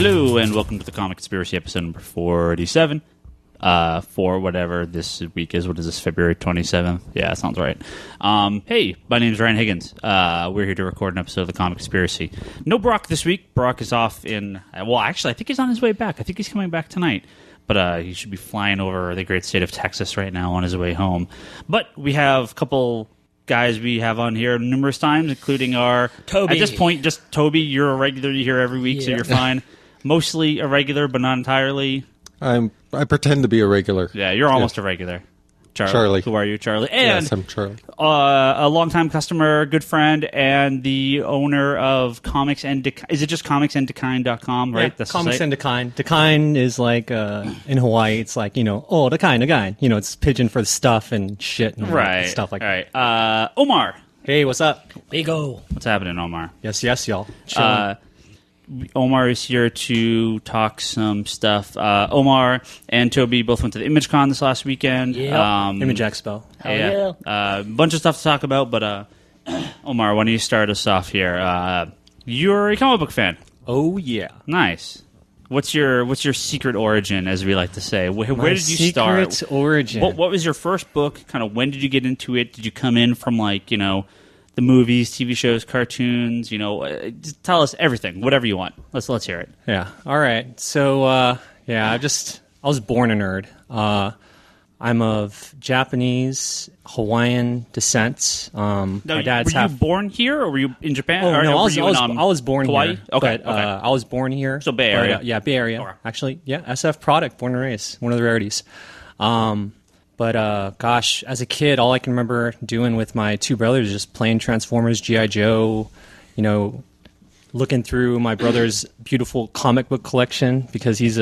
Hello, and welcome to the Comic Conspiracy episode number 47. For whatever this week is. What is this, February 27th? Yeah, that sounds right. Hey, my name is Ryan Higgins. We're here to record an episode of the Comic Conspiracy. No Brock this week. Brock is off in... Well, actually, I think he's on his way back. I think he's coming back tonight. But he should be flying over the great state of Texas right now on his way home. But we have a couple guys we have on here numerous times, including our... Toby. At this point, just Toby. You're a regular. You here every week, so you're fine. Mostly a regular, but not entirely. I pretend to be a regular. Yeah, you're almost a regular. Charlie. Who are you, Charlie? And yes, I'm Charlie. A longtime customer, good friend, and the owner of Comics and Is it just comicsanddekind.com, right? Yeah, That's Comics and Dekind. Dekind is like, in Hawaii, it's like, oh, Dekind. It's pigeon for the stuff and shit and stuff like that. Right. Omar. Hey, what's up? Bigo. What's happening, Omar? Yes, y'all. Chilling. Omar is here to talk some stuff. Omar and Toby both went to the ImageCon this last weekend. Yeah. Image Expo. Hell yeah. A bunch of stuff to talk about, but Omar, why don't you start us off here? You're a comic book fan. Oh, yeah. Nice. What's your secret origin, as we like to say? Where did you start? Secret origin. What was your first book? Kind of when did you get into it? Did you come in from the movies, TV shows, cartoons? Just tell us everything, whatever you want. Let's hear it. Yeah. All right. So I was born a nerd. I'm of Japanese, Hawaiian descent. My dad's were you born here, or were you in Japan? Oh, no, I was born Hawaii? here. Okay, but, I was born here. So Bay Area. Yeah, Bay Area. Okay. Actually, yeah, SF product, born and raised. One of the rarities. But gosh, as a kid, all I can remember doing with my two brothers is just playing Transformers, G.I. Joe, looking through my brother's beautiful comic book collection because he was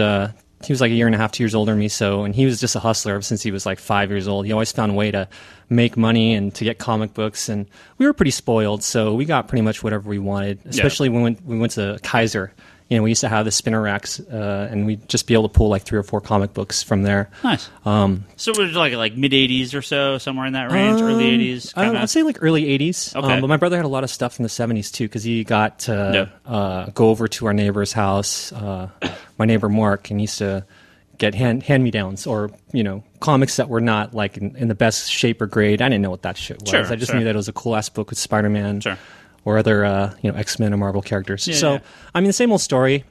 like a year and a half, 2 years older than me. And he was just a hustler ever since he was like 5 years old. He always found a way to make money and to get comic books. And we were pretty spoiled, so we got pretty much whatever we wanted, especially when we went to Kaiser. We used to have the spinner racks, and we'd just be able to pull like 3 or 4 comic books from there. Nice. So it was like mid-'80s or so, somewhere in that range, early 80s? I'd say like early 80s. Okay. But my brother had a lot of stuff from the 70s, too, because he got to go over to our neighbor's house, my neighbor Mark, and he used to get hand-me-downs or, comics that were not like in the best shape or grade. I didn't know what that shit was. Sure, I just knew that it was a cool-ass book with Spider-Man. Sure. Or other, X-Men or Marvel characters. Yeah. I mean, the same old story.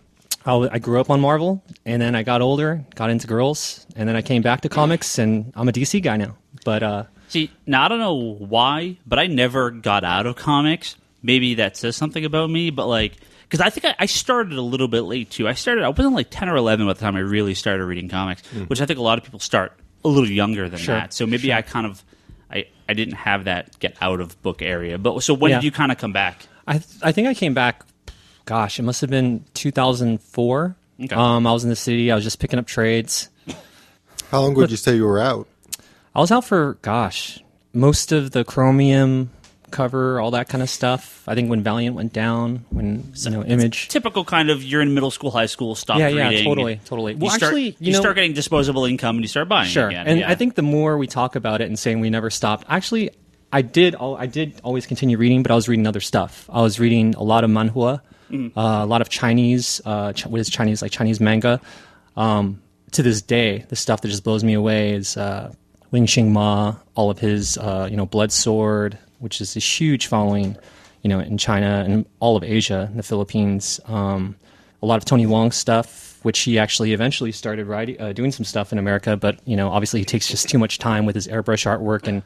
I grew up on Marvel, and then I got older, got into girls, and then I came back to comics, and I'm a DC guy now. But see, now I don't know why, but I never got out of comics. Maybe that says something about me, but because I think I started a little bit late too. I wasn't like 10 or 11 by the time I really started reading comics, which I think a lot of people start a little younger than that. So maybe I kind of. I didn't have that get out of book area. But so when did you kind of come back? I think I came back, gosh, it must have been 2004. Okay. I was in the city. I was just picking up trades. How long would you say you were out? I was out for, most of the Chromium cover, all that kind of stuff. I think when Valiant went down, when Image. Typical kind of you're in middle school, high school, stop reading. Yeah, totally. Well, you start getting disposable income and you start buying again. And I think the more we talk about it and saying we never stopped, actually, I did always continue reading, but I was reading other stuff. I was reading a lot of manhua, a lot of Chinese, what is Chinese, like Chinese manga. To this day, the stuff that just blows me away is Ling Xing Ma, all of his, Blood Sword, which is a huge following, in China and all of Asia, and the Philippines. A lot of Tony Wong stuff, which he actually eventually started doing some stuff in America. But, obviously he takes just too much time with his airbrush artwork and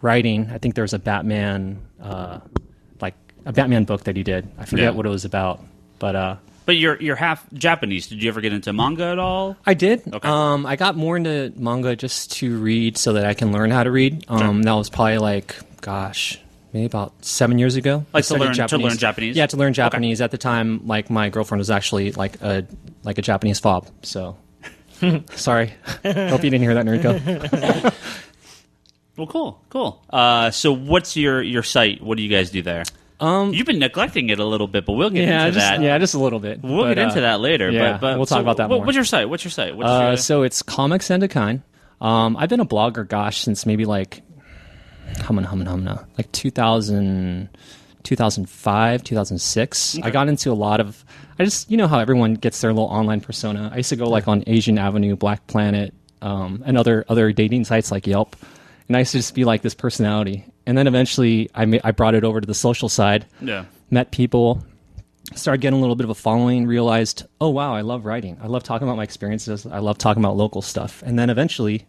writing. I think there was a Batman, a Batman book that he did. I forget what it was about, but you're half Japanese. Did you ever get into manga at all? I did. Okay. I got more into manga just to read so that I can learn how to read. That was probably maybe about 7 years ago. To learn Japanese? Yeah, to learn Japanese. Okay. At the time, my girlfriend was actually like a Japanese fob. So, sorry. Hope you didn't hear that, Nerdco. Well, cool. So what's your site? What do you guys do there? You've been neglecting it a little bit, but we'll get into that. Yeah, just a little bit. We'll get into that later. Yeah, but we'll talk about that more. What's your site? So it's Comics and Dekind. I've been a blogger, since maybe like 2000, 2005, 2006. I got into a lot of, you know how everyone gets their little online persona. I used to go like on Asian Avenue, Black Planet, and other dating sites like Yelp. And I used to just be like this personality. And then eventually I brought it over to the social side, met people, started getting a little bit of a following, realized, oh, wow, I love writing. I love talking about my experiences. I love talking about local stuff. And then eventually,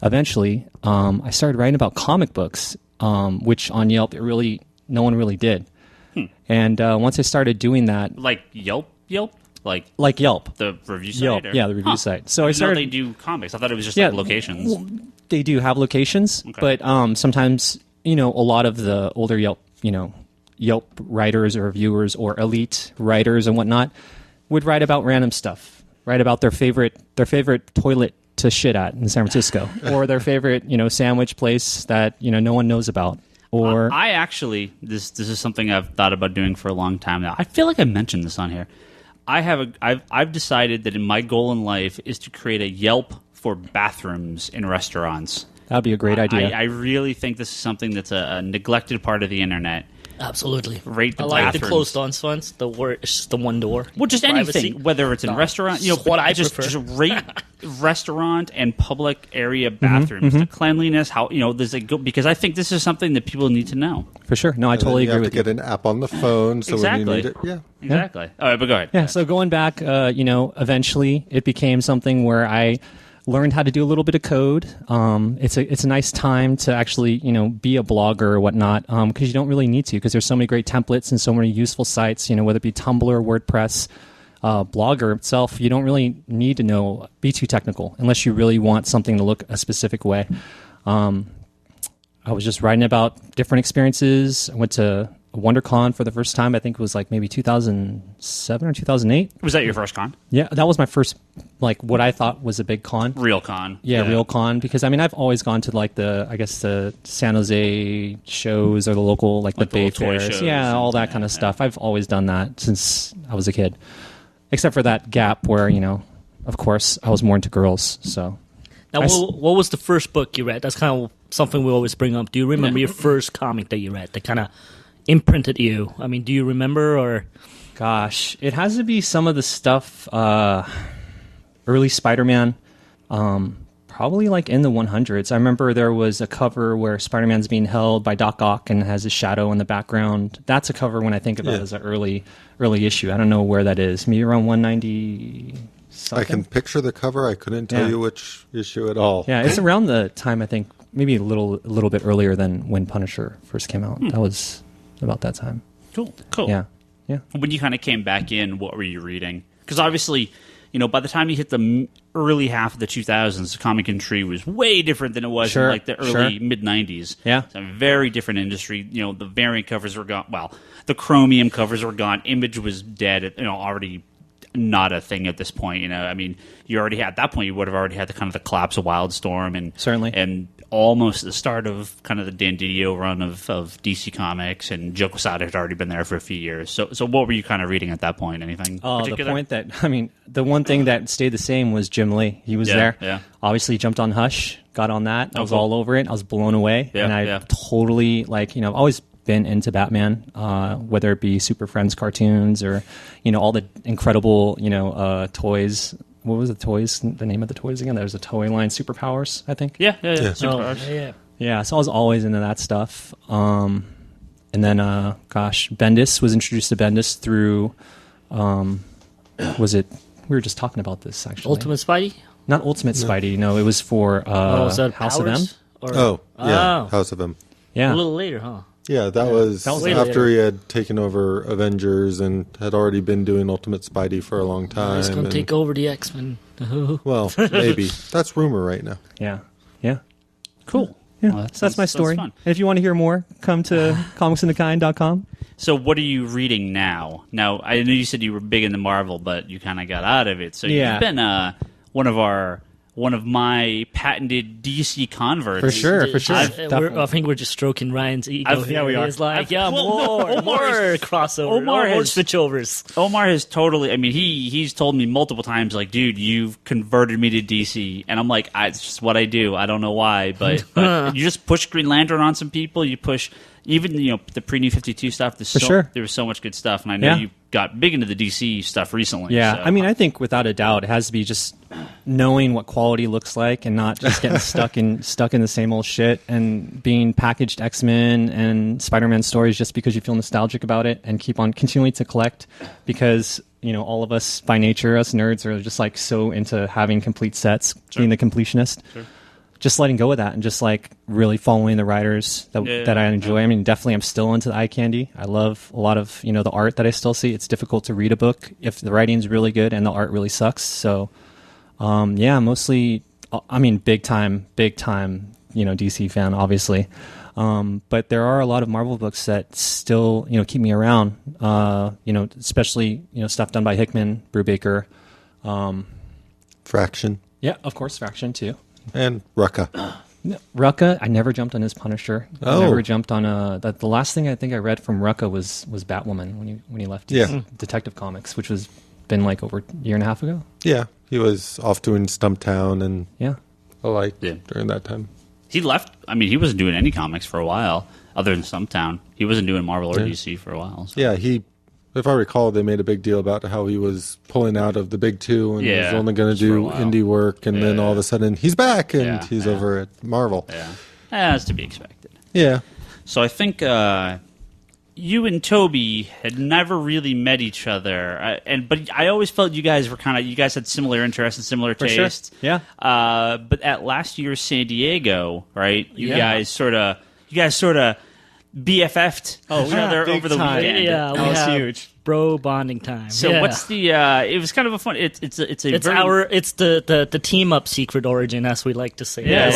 I started writing about comic books, which on Yelp, no one really did. And once I started doing that... Like Yelp? Like Yelp. The review site? Yelp, yeah, the review site. So I started... they do comics. I thought it was just like locations. Well, they do have locations, but sometimes, a lot of the older Yelp, Yelp writers or reviewers or elite writers and whatnot would write about random stuff, write about their favorite toilet to shit at in San Francisco, or their favorite, sandwich place that, no one knows about. Or I actually, this is something I've thought about doing for a long time now. I feel like I mentioned this on here. I've decided that my goal in life is to create a Yelp for bathrooms in restaurants. That'd be a great idea. I really think this is something that's a neglected part of the internet. Absolutely. Rate the I like bathrooms. the closed ones. It's just the one door. Well, just privacy. anything, whether it's in restaurant, what I just prefer. Just rate restaurant and public area bathrooms, the cleanliness, how there's because I think this is something that people need to know. For sure. No, I totally agree with you. You have to get an app on the phone, so when you need it, Exactly. All right, but go ahead. Yeah. So going back, eventually it became something where I learned how to do a little bit of code. It's a nice time to actually, be a blogger or whatnot, because you don't really need to, because there's so many great templates and so many useful sites, whether it be Tumblr, WordPress, Blogger itself. You don't really need to be too technical unless you really want something to look a specific way. I was just writing about different experiences. I went to WonderCon for the first time. I think it was like maybe 2007 or 2008. Was that your first con? Yeah, that was my first, what I thought was a big con. Real con. Yeah, real con. Because, I've always gone to, the San Jose shows or the local, the Bay Fairs. Yeah, all that kind of stuff. I've always done that since I was a kid. Except for that gap where, of course, I was more into girls, so... Now, what was the first book you read? That's kind of something we always bring up. Do you remember your first comic that you read that kind of imprinted you? Do you remember, or... Gosh, it has to be some of the stuff, early Spider-Man, probably in the 100s. I remember there was a cover where Spider-Man's being held by Doc Ock and has a shadow in the background. That's a cover when I think about it as an early issue. I don't know where that is. Maybe around 190... something? I can picture the cover. I couldn't tell you which issue at all. Yeah, it's around the time, I think, maybe a little bit earlier than when Punisher first came out. That was about that time. Cool. Yeah. When you kind of came back in, what were you reading? Because obviously, by the time you hit the early half of the 2000s, the comic industry was way different than it was in the early mid-90s. Yeah. It's a very different industry. The variant covers were gone. Well, the chromium covers were gone. Image was dead. Already not a thing at this point. You already had, at that point, you would have already had the collapse of Wildstorm and certainly, and almost the start of kind of the Dan Didio run of DC Comics, and Joe Quesada had already been there for a few years. So what were you kind of reading at that point? Anything particular? The point that, the one thing that stayed the same was Jim Lee. He was there. Yeah. Obviously, jumped on Hush, got on that. I was all over it. I was blown away. Yeah, and I totally, I've always been into Batman, whether it be Super Friends cartoons or, all the incredible, toys. What was the name of the toys again? There was a toy line, Superpowers, I think. Yeah. Superpowers. Yeah, so I was always into that stuff. And then, Bendis was introduced to Bendis through, was it, we were just talking about this, actually. Ultimate Spidey? Not Ultimate Spidey, no, it was for was that House Powers? of M. House of M. Yeah. A little later, huh? Yeah, that was way after later. he had taken over Avengers and had already been doing Ultimate Spidey for a long time. He's going to take over the X-Men. Well, maybe. That's rumor right now. Yeah. Cool. Yeah. Well, So that's my story. fun. And if you want to hear more, come to comicsinthekind.com. So what are you reading now? Now, I know you said you were big into Marvel, but you kind of got out of it. So you've been one of my patented DC converts. For sure. I think we're just stroking Ryan's ego. Yeah, we are. He's like, Omar more crossover, more switchovers. Omar has totally. He's told me multiple times, dude, you've converted me to DC, and I'm like, it's just what I do. I don't know why, but you just push Green Lantern on some people. You push even the pre-New 52 stuff. Sure. There was so much good stuff, and I know Yeah. you got big into the DC stuff recently. Yeah, so. I mean, I think without a doubt, it has to be just knowing what quality looks like and not just getting stuck in the same old shit and being packaged X-Men and Spider-Man stories just because you feel nostalgic about it and keep on continuing to collect because all of us by nature, us nerds, are just like so into having complete sets, being the completionist. Sure. Just letting go of that and just like really following the writers that I enjoy. I mean, definitely I'm still into the eye candy. I love a lot of, the art that I still see. It's difficult to read a book if the writing's really good and the art really sucks. So, mostly, I mean, big time, DC fan, obviously. But there are a lot of Marvel books that still, keep me around, especially, stuff done by Hickman, Brubaker. Fraction. Yeah, of course, Fraction too. And Rucka. Rucka, I never jumped on his Punisher. I Oh. never jumped on the last thing I think I read from Rucka was Batwoman when he left his Detective Comics, which was been like over a year and a half ago. Yeah, he was off doing Stumptown and Yeah. alike during that time. He left. I mean, he wasn't doing any comics for a while, other than Stumptown. He wasn't doing Marvel or DC for a while. So. Yeah, if I recall, they made a big deal about how he was pulling out of the big two and was only going to just for a do while. indie work, and then all of a sudden he's back and he's over at Marvel. Yeah, that's to be expected. Yeah. So I think you and Toby had never really met each other, but I always felt you guys had similar interests and similar tastes. Sure. Yeah. But at last year's San Diego, right? You Yeah. guys sort of BFF'd each other big over the time. weekend. Yeah, we That was have huge. bro bonding time. So Yeah. what's the? It was kind of a fun. It's the team up secret origin, as we like to say. Yeah,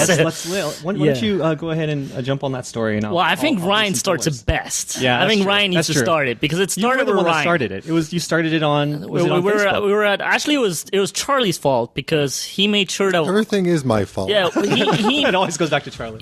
Why don't you go ahead and jump on that story? And Well, I think I'll Ryan listen starts to it best. Yeah, I that's think true. Ryan needs That's to true. start it because it You were started the with one that Ryan. started it. You started it on. Was it on Facebook? We were at. Actually, it was Charlie's fault because he made sure that. Everything is my fault. Yeah, he It always goes back to Charlie.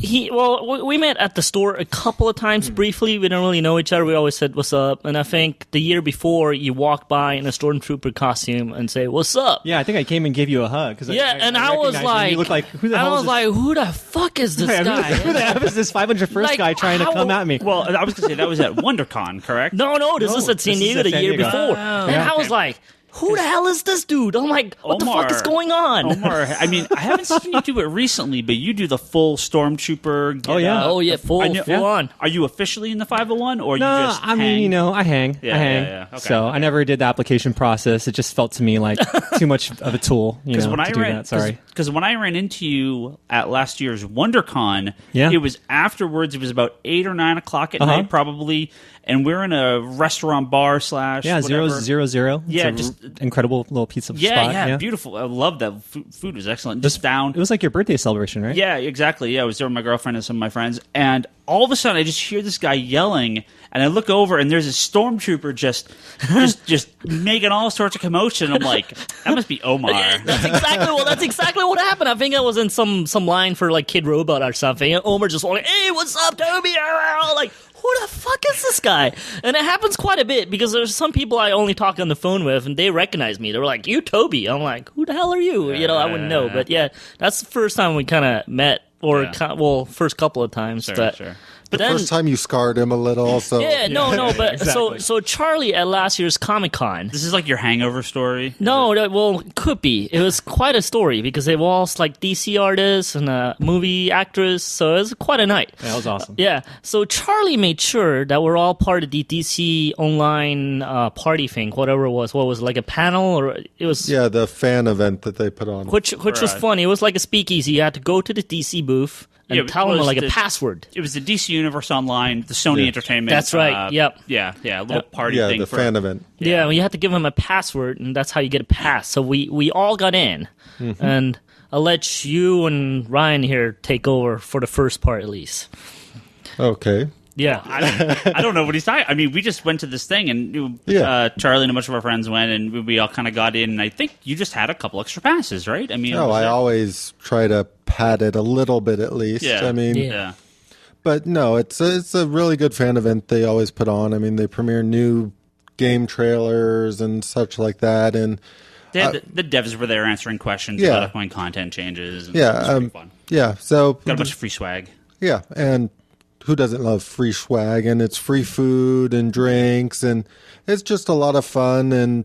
we met at the store a couple of times briefly. We didn't really know each other. We always said what's up. And I think the year before, you walked by in a stormtrooper costume and say what's up. Yeah, I think I came and gave you a hug. Cause I was recognized you, and like, you look like, who the hell I is was this? like, who the fuck is this guy? Who the hell is this 501st Like, guy trying to how- come at me? Well, I was going to say that was at WonderCon, correct? No, this is at San this is Diego at the San year Diego. before. Oh, And I was okay. like, who the hell is this dude? I'm like, what the fuck is going on? Omar, I mean, I haven't seen you do it recently, but you do the full stormtrooper. Oh, yeah. Oh yeah, full on. Are you officially in the 501, or No, you just? I mean, hang? I hang. Yeah, I hang. yeah. Okay, So okay. I never did the application process. It just felt to me like too much of a tool, to do that. Sorry. Because when I ran into you at last year's WonderCon, Yeah. it was afterwards. It was about 8 or 9 o'clock at night, probably, and we're in a restaurant bar / Yeah, whatever. 000. Yeah, It's a just- incredible little piece of Yeah, spot. yeah, beautiful. I love that. Food was excellent. Just down. It was like your birthday celebration, right? Yeah, exactly. Yeah, I was there with my girlfriend and some of my friends, and all of a sudden I just hear this guy yelling, and I look over, and there's a stormtrooper just making all sorts of commotion. I'm like, that must be Omar. That's exactly what happened. I think I was in some line for like Kid Robot or something. And Omar just like, hey, what's up, Toby? Like, who the fuck is this guy? And it happens quite a bit because there's some people I only talk on the phone with, and they recognize me. They were like, you Toby? I'm like, who the hell are you? I wouldn't know. But yeah, that's the first time we kind of met, or first couple of times. Sure. But then, First time you scarred him a little, so yeah, no, but exactly. so Charlie at last year's Comic-Con. This is like your hangover story? No, it could be. It was quite a story because they were all like DC artists and a movie actress, so it was quite a night. That was awesome. Yeah, so Charlie made sure that we're all part of the DC online party thing, whatever it was. What was it, like a panel, or it was? yeah, the fan event that they put on. Which was funny. It was like a speakeasy. You had to go to the DC booth and Yeah, tell it them was like a the- password. It was the DC Universe Online, the Sony Entertainment. That's right, yep. Yeah, a little party yeah, thing. the fan event. Yeah, well, you have to give them a password, and that's how you get a pass. So we all got in, and I'll let you and Ryan here take over for the first part, at least. Okay. Yeah, I don't know what he's talking. I mean, we just went to this thing, and Charlie and a bunch of our friends went, and we all kind of got in. And I think you just had a couple extra passes, right? I mean, No, I always try to pad it a little bit at least. Yeah. I mean, yeah. but no, it's a really good fan event they always put on. I mean, they premiere new game trailers and such like that, and They had the devs were there answering questions Yeah. about upcoming content changes. And Yeah, it was pretty fun. yeah. So Got a bunch of free swag. yeah, and who doesn't love free swag? And it's free food and drinks, and it's just a lot of fun. And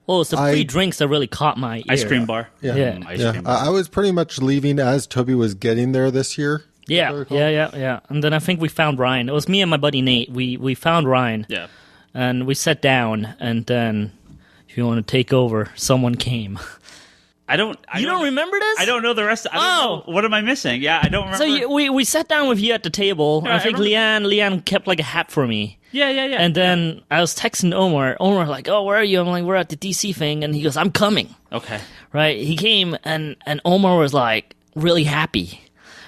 Well, it's the free drinks that really caught my ear. Ice cream bar. Yeah. Ice cream bar. I was pretty much leaving as Toby was getting there this year. Yeah. And then I think we found Ryan. It was me and my buddy Nate. We found Ryan. Yeah. And we sat down, and then, if you want to take over, someone came. I don't remember this? I don't know the rest. I don't know. What am I missing? Yeah, I don't remember. So we sat down with you at the table. Yeah, I think Leanne kept like a hat for me. Yeah. And then I was texting Omar. Omar like, oh, where are you? I'm like, we're at the DC thing. And he goes, I'm coming. Okay. Right? He came, and Omar was like really happy.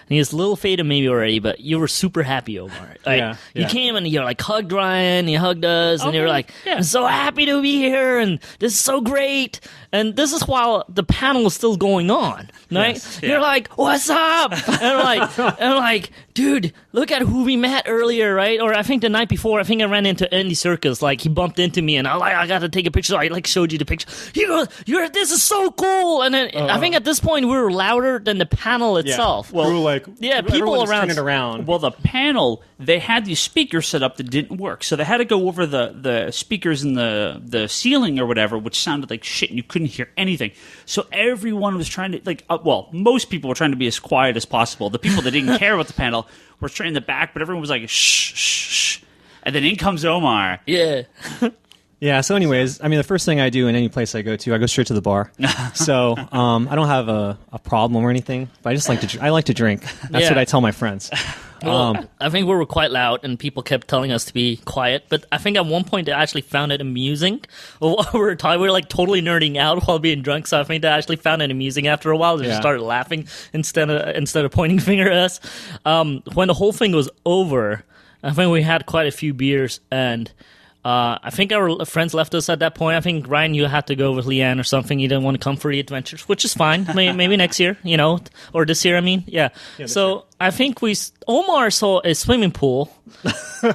And he was a little faded maybe already, but you were super happy, Omar. Like, you came and you like hugged Ryan, you hugged us, and you were like, I'm so happy to be here, and this is so great. And this is while the panel is still going on, right? Yes, You're like, what's up? And I'm like, dude, look at who we met earlier, right? Or I think the night before, I think I ran into Andy Serkis. Like, he bumped into me, and I got to take a picture. So I like showed you the picture. He goes, this is so cool. And then I think at this point we were louder than the panel itself. Well, we were like, people around. Turning around. Well, the panel, they had these speakers set up that didn't work, so they had to go over the speakers in the ceiling or whatever, which sounded like shit, and you couldn't hear anything. So everyone was trying to most people were trying to be as quiet as possible. The people that didn't care about the panel were straight in the back, but everyone was like shh, shh, shh. And then in comes Omar. Yeah. Yeah, so anyways, I mean, the first thing I do in any place I go straight to the bar. So I don't have a problem or anything, but I just like to drink. That's what I tell my friends. Well, I think we were quite loud, and people kept telling us to be quiet. But I think at one point they actually found it amusing. While we were talking, we were like totally nerding out while being drunk. So I think they actually found it amusing after a while. They just started laughing instead of pointing finger at us. When the whole thing was over, I think we had quite a few beers, and I think our friends left us at that point. I think, Ryan, you had to go with Leanne or something. You didn't want to come for the adventures, which is fine. Maybe next year, or this year, I mean. Yeah. So I think Omar saw a swimming pool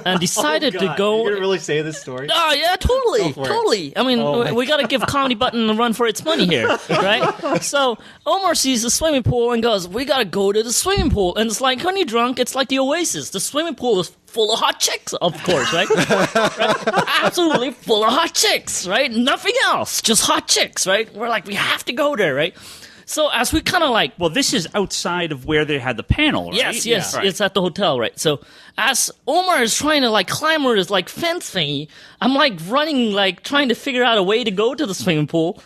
and decided to go. You're going to really say this story? Oh, yeah, totally. I mean, we got to give Comedy Button a run for its money here, right? So Omar sees the swimming pool and goes, we got to go to the swimming pool. And it's like, when you're drunk, it's like the Oasis. The swimming pool is full of hot chicks, of course, right? Right? Absolutely full of hot chicks, right? Nothing else, just hot chicks, right? We're like, we have to go there, right? So as we kind of like... Well, this is outside of where they had the panel, right? Yes, Yeah. Right. It's at the hotel, right? So as Omar is trying to like climb over this like fence thingy, I'm like running, like trying to figure out a way to go to the swimming pool.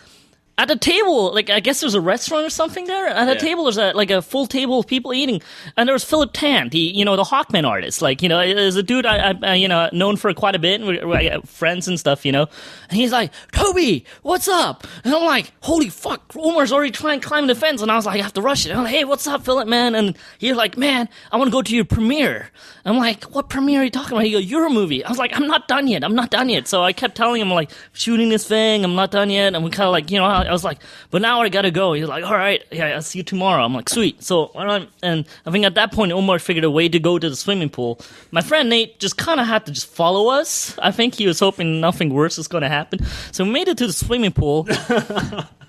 At the table, like I guess there's a restaurant or something there. At the table, there's a full table of people eating, and there was Philip Tan, the Hawkman artist. Like is a dude I known for quite a bit, and we're friends and stuff. And he's like, Toby, what's up? And I'm like, holy fuck, Omar's already trying to climb the fence, and I was like, I have to rush it. And I'm like, hey, what's up, Philip, man? And he's like, man, I want to go to your premiere. I'm like, what premiere are you talking about? He goes, your movie. I was like, I'm not done yet. So I kept telling him, like, shooting this thing, I'm not done yet, and we kind of like, I was like, but now I gotta go. He's like, all right, yeah, I'll see you tomorrow. I'm like, sweet. So, and I think at that point, Omar figured a way to go to the swimming pool. My friend Nate just kind of had to just follow us. I think he was hoping nothing worse is going to happen. So we made it to the swimming pool.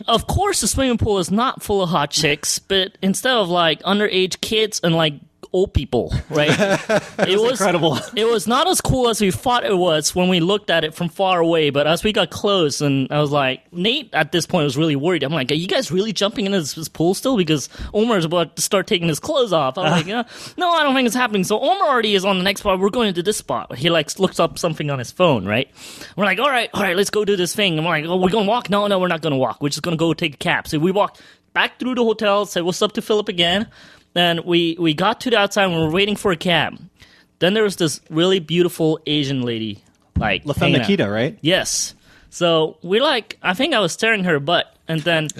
Of course, the swimming pool is not full of hot chicks, but instead of like underage kids and like old people, right? It was incredible. It was not as cool as we thought it was when we looked at it from far away, but as we got close, and I was like, Nate at this point was really worried. I'm like, are you guys really jumping into this pool still? Because Omar's about to start taking his clothes off. I'm like, no, I don't think it's happening. So Omar already is on the next spot. We're going to this spot. He like looks up something on his phone, right? We're like, all right, let's go do this thing. I'm like, oh, we're going to walk? No, we're not going to walk. We're just going to go take a cab. So we walked back through the hotel, said what's up to Philip again. And we got to the outside and we were waiting for a cab. Then there was this really beautiful Asian lady, like La Femme Nikita, right? Yes. So we're like, I think I was staring her butt. And then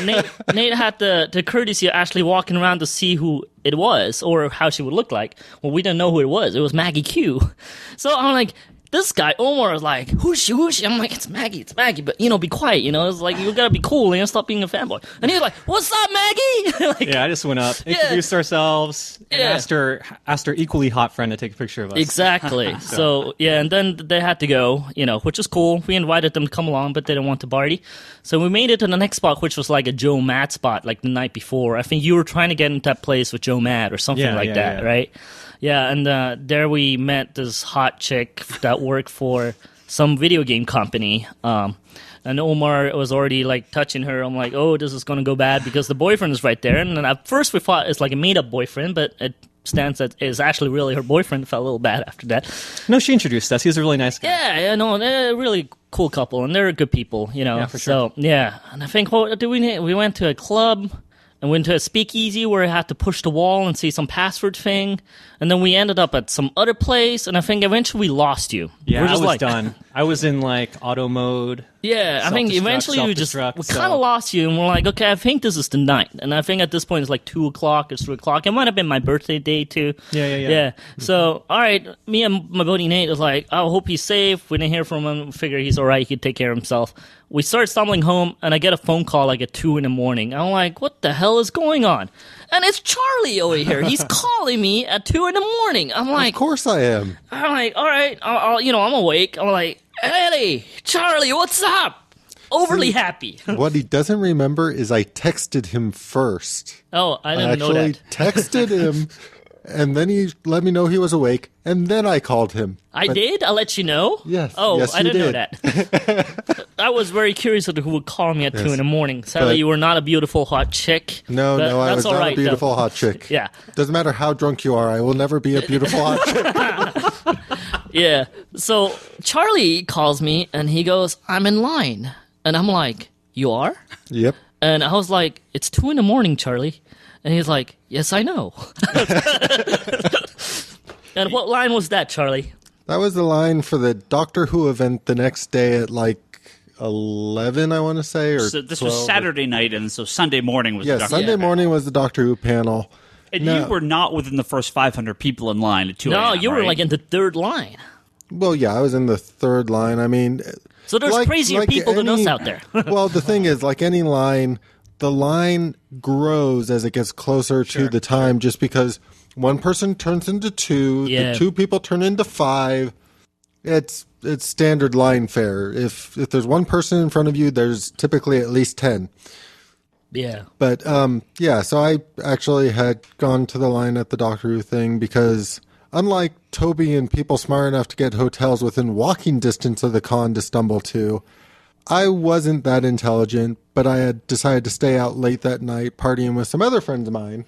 Nate had the courtesy of actually walking around to see who it was or how she would look like. Well, we didn't know who it was. It was Maggie Q. So I'm like, this guy, Omar, was like, who's she? I'm like, it's Maggie. But, be quiet, It's like, you gotta be cool, stop being a fanboy. And he was like, what's up, Maggie? Like, yeah, I just went up, introduced ourselves, and asked her equally hot friend to take a picture of us. Exactly. So, and then they had to go, which is cool. We invited them to come along, but they didn't want to party. So we made it to the next spot, which was like a Joe Matt spot, like the night before. I think you were trying to get into that place with Joe Matt or something like that, right? Yeah, and there we met this hot chick that worked for some video game company. And Omar was already like touching her. I'm like, oh, this is going to go bad because the boyfriend is right there. And then at first we thought it's like a made-up boyfriend, but it stands that it's actually really her boyfriend. It felt a little bad after that. No, she introduced us. He's a really nice guy. Yeah, no, they're a really cool couple, and they're good people, you know. Yeah, for sure. So, yeah. And I think, what did we went to a club and went to a speakeasy where I had to push the wall and see some password thing. And then we ended up at some other place, and I think eventually we lost you. Yeah, We're just I was done. I was in like auto mode. Yeah, I think eventually we kind of lost you, and we're like, okay, I think this is the night. And I think at this point it's like 2 o'clock or 3 o'clock. It might have been my birthday day too. Yeah. So, all right, me and my buddy Nate was like, I hope he's safe. We didn't hear from him. Figure he's all right. He could take care of himself. We start stumbling home, and I get a phone call like at 2 in the morning. I'm like, what the hell is going on? And it's Charlie over here. He's calling me at 2 in the morning. I'm like, Of course I am. I'm like, all right, I'm awake. I'm like, hey, Charlie, what's up? Overly happy. What he doesn't remember is I texted him first. Oh, I didn't know that. Texted him, and then he let me know he was awake, and then I called him. I did? I'll let you know? Yes. Oh, yes, I you didn't know did. that. I was very curious as to who would call me at 2 in the morning. Sadly, you were not a beautiful hot chick. No, I was not a beautiful hot chick. Yeah. Doesn't matter how drunk you are, I will never be a beautiful hot chick. Yeah. So Charlie calls me, and he goes, I'm in line. And I'm like, you are? Yep. And I was like, it's 2 in the morning, Charlie. And he's like, yes, I know. And what line was that, Charlie? That was the line for the Doctor Who event the next day at like 11, I want to say, or So this 12. was Saturday night, and so Sunday morning was Yeah, the Doctor Sunday Who morning was the Doctor Who panel. And No. you were not within the first 500 people in line at 2 No, a.m., you were right? like in the third line. Well, yeah, I was in the third line. I mean, So there's crazier people than us out there. Well, the thing is, like any line, the line grows as it gets closer to the time, just because one person turns into 2, the 2 people turn into 5. It's standard line fare. If there's one person in front of you, there's typically at least 10. Yeah. But so I actually had gone to the line at the Doctor Who thing because, unlike Toby and people smart enough to get hotels within walking distance of the con to stumble to, I wasn't that intelligent, but I had decided to stay out late that night partying with some other friends of mine.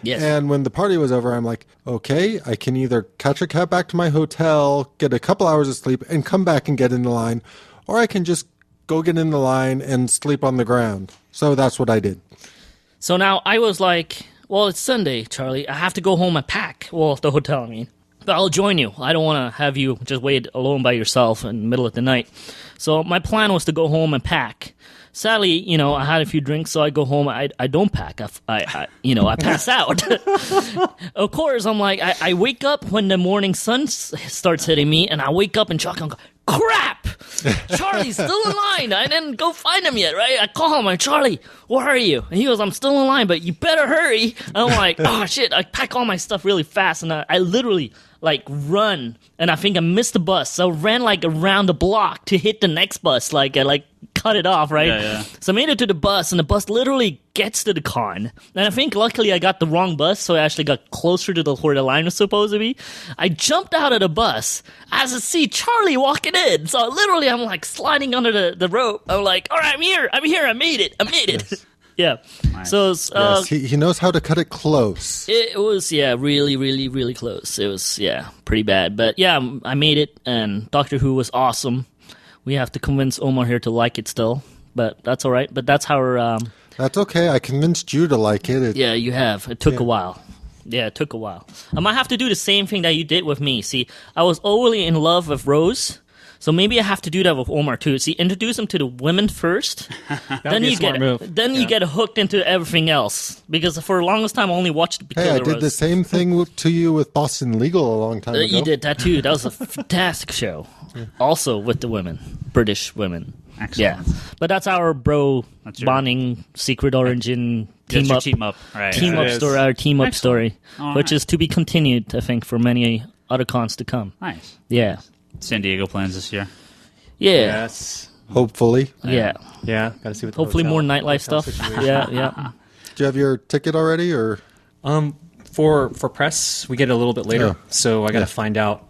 Yes. And when the party was over, I'm like, okay, I can either catch a cab back to my hotel, get a couple hours of sleep, and come back and get in the line, or I can just go get in the line and sleep on the ground. So that's what I did. So now I was like, well, it's Sunday, Charlie. I have to go home and pack. Well, the hotel, I mean. But I'll join you. I don't want to have you just wait alone by yourself in the middle of the night. So my plan was to go home and pack. Sadly, I had a few drinks, so I go home. I don't pack. I pass out. Of course, I'm like, I wake up when the morning sun starts hitting me, and I wake up in shock and go, crap! Charlie's still in line. I didn't go find him yet, right? I call him. I'm Charlie, where are you? And he goes, I'm still in line, but you better hurry. And I'm like, oh shit! I pack all my stuff really fast, and I literally run, and I think I missed the bus. So I ran around the block to hit the next bus, I cut it off, right? Yeah. So I made it to the bus, and the bus literally gets to the con. And I think luckily I got the wrong bus, so I actually got closer to where the line was supposed to be. I jumped out of the bus as I see Charlie walking in. So literally I'm sliding under the rope. I'm like, all right, I'm here, I made it. Yes. Yeah. Nice. So Yes, he knows how to cut it close. it was, really, really, really close. It was, pretty bad. But yeah, I made it, and Doctor Who was awesome. We have to convince Omar here to like it still, but that's all right. But that's how That's okay. I convinced you to like it. yeah, you have. It took a while. Yeah, it took a while. I might have to do the same thing that you did with me. See, I was overly in love with Rose, so maybe I have to do that with Omar too. See, introduce him to the women first, then you get hooked into everything else. Because for the longest time, I only watched the Hey, I Rose. did the same thing to you with Boston Legal a long time ago. You did that too. That was a fantastic show. Also with the women, British women. Excellent. Yeah, but that's our bonding secret origin That's team your up team up. Right. team right. up story. Our team up Excellent. story, All which right. is to be continued, I think, for many other cons to come. Nice. Yeah, San Diego plans this year. yeah, Yes. Hopefully. yeah. Yeah. Got to see what. The Hopefully hotel- more nightlife hotel stuff. situation. Yeah. Do you have your ticket already, or? For press, we get it a little bit later, Yeah. so I got to find out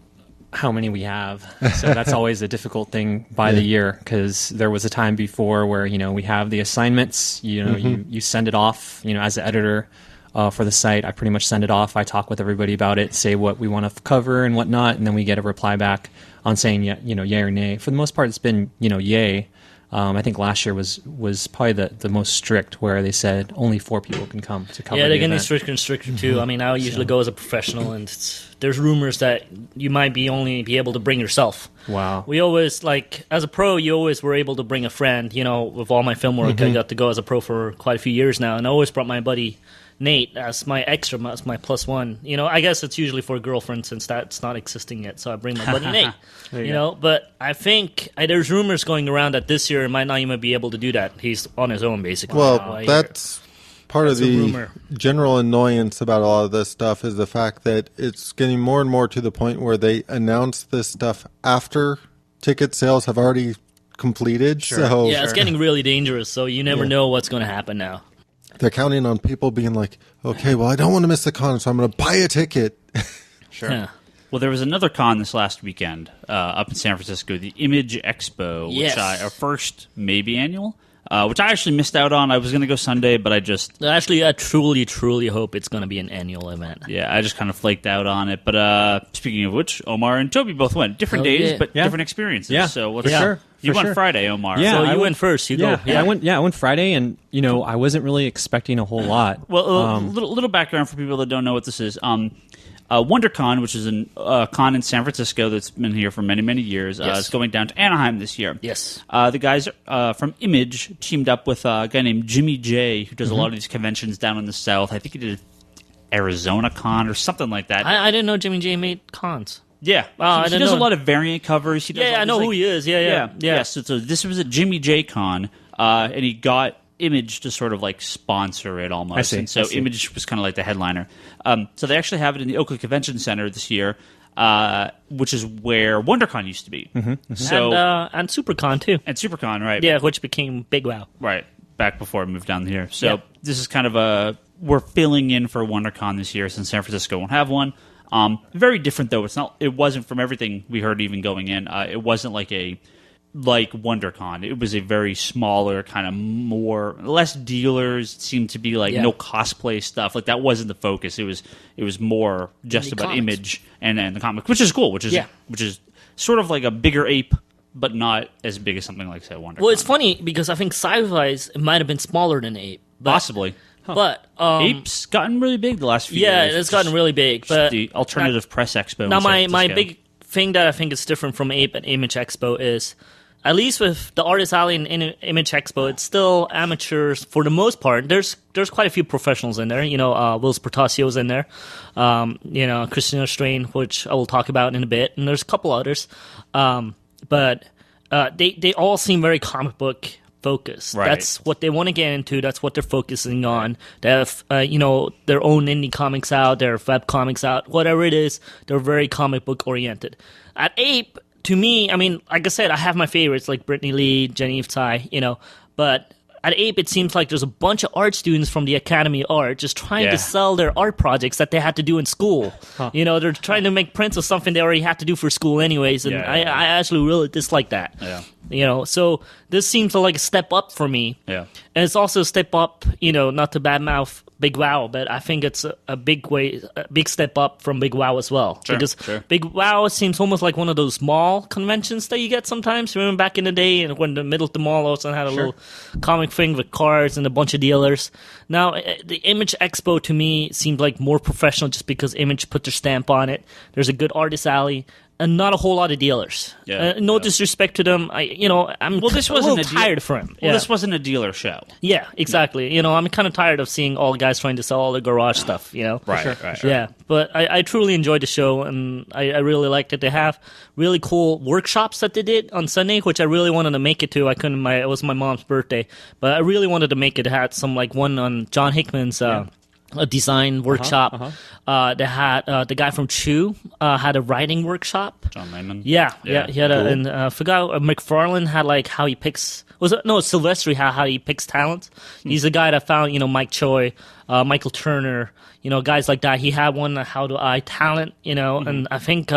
how many we have. So that's always a difficult thing by the year, because there was a time before where we have the assignments. You send it off. As the editor for the site, I pretty much send it off. I talk with everybody about it, say what we want to cover and whatnot, and then we get a reply back on saying yay or nay. For the most part, it's been yay. I think last year was probably the most strict, where they said only 4 people can come to cover. Yeah, they're the getting event. stricter and stricter too. I mean, I usually go as a professional, and there's rumors that you might only be able to bring yourself. Wow. We always, as a pro, you always were able to bring a friend. With all my film work, I got to go as a pro for quite a few years now, and I always brought my buddy Nate as my extra, as my plus one. I guess it's usually for a girlfriend, since that's not existing yet, so I bring my buddy Nate. But I think there's rumors going around that this year it might not even be able to do that. He's on his own, basically. Well, that's part of That's a the rumor. general annoyance about a lot of this stuff, is the fact that it's getting more and more to the point where they announce this stuff after ticket sales have already completed. So Yeah, it's getting really dangerous, so you never know what's going to happen now. they're counting on people being like, okay, well, I don't want to miss the con, so I'm going to buy a ticket. Sure. Yeah. Well, there was another con this last weekend up in San Francisco, the Image Expo, Yes. which our first maybe annual, which I actually missed out on. I was going to go Sunday, but I truly hope it's going to be an annual event. Yeah, I just kind of flaked out on it. But speaking of which, Omar and Toby both went. Different days, yeah. but Yeah. different experiences. Yeah, So for sure. You For went sure. Friday, Omar. Yeah. So I you went- went first. You go. I went Friday, and I wasn't really expecting a whole lot. Well, little background for people that don't know what this is. WonderCon, which is a con in San Francisco that's been here for many, many years, Yes. is going down to Anaheim this year. Yes. The guys from Image teamed up with a guy named Jimmy J, who does a lot of these conventions down in the South. I think he did Arizona Con or something like that. I didn't know Jimmy J made cons. Yeah. I he didn't does know. a lot of variant covers. He does all Yeah, I these, know like- who he is. Yeah. So this was a Jimmy J Con, and he got Image to sort of like sponsor it almost. I see, And so I see. Image was kind of like the headliner. So they actually have it in the Oakland Convention Center this year, which is where WonderCon used to be. So And SuperCon too. and SuperCon, right? Yeah, which became Big Wow. Right. Back before it moved down here. So Yeah. this is kind of we're filling in for WonderCon this year since San Francisco won't have one. Very different though. It wasn't from everything we heard even going in. It wasn't like WonderCon. It was a very smaller kind of less dealers. It seemed to be like Yeah. no cosplay stuff. Like that wasn't the focus. It was more just The about comics. Image and the comics, which is cool. Which is sort of like a bigger ape, but not as big as something like say WonderCon. Well, it's funny because I think size-wise it might have been smaller than Ape. But, Possibly. But Ape's gotten really big the last few yeah, years. it's gotten really big. But the alternative press expo. now in San my Francisco. big thing that I think is different from Ape and Image Expo is, at least with the Artist Alley and Image Expo, it's still amateurs for the most part. There's quite a few professionals in there. Will Spertasio's in there. Christina Strain, which I will talk about in a bit, and there's a couple others. But they all seem very comic book focused. Right. That's what they want to get into. That's what they're focusing on. They have their own indie comics out, their web comics out, whatever it is. They're very comic book oriented. At Ape, to me, I mean, like I said, I have my favorites like Brittany Lee, Genevieve Tsai, but at Ape, it seems like there's a bunch of art students from the Academy of Art just trying Yeah. to sell their art projects that they had to do in school. They're trying to make prints of something they already had to do for school anyways, and Yeah. I actually really dislike that. Yeah. So this seems like a step up for me. Yeah. And it's also a step up, not to badmouth Big Wow, but I think it's a big step up from Big Wow as well. Sure, Because sure. Big Wow seems almost like one of those mall conventions that you get sometimes. Remember back in the day, and when the middle of the mall also had a little comic thing with cards and a bunch of dealers. Now, the Image Expo to me seemed like more professional just because Image put their stamp on it. There's a good artist alley. And not a whole lot of dealers. Yeah, No yeah. disrespect to them. I'm This a wasn't little a tired for him. Well, this wasn't a dealer show. Yeah, exactly. I'm kind of tired of seeing all the guys trying to sell all the garage stuff, Right. Yeah, but I truly enjoyed the show, and I really liked it. They have really cool workshops that they did on Sunday, which I really wanted to make it to. I couldn't. It was my mom's birthday, but I really wanted to make it. It had some like one on John Hickman's a design workshop. They had the guy from Chew had a writing workshop. John Layman. Yeah. He had cool. and I forgot McFarlane had like how he picks. Silvestri how he picks talent. He's the guy that found Mike Choi, Michael Turner, guys like that. He had one, How Do I Talent, and I think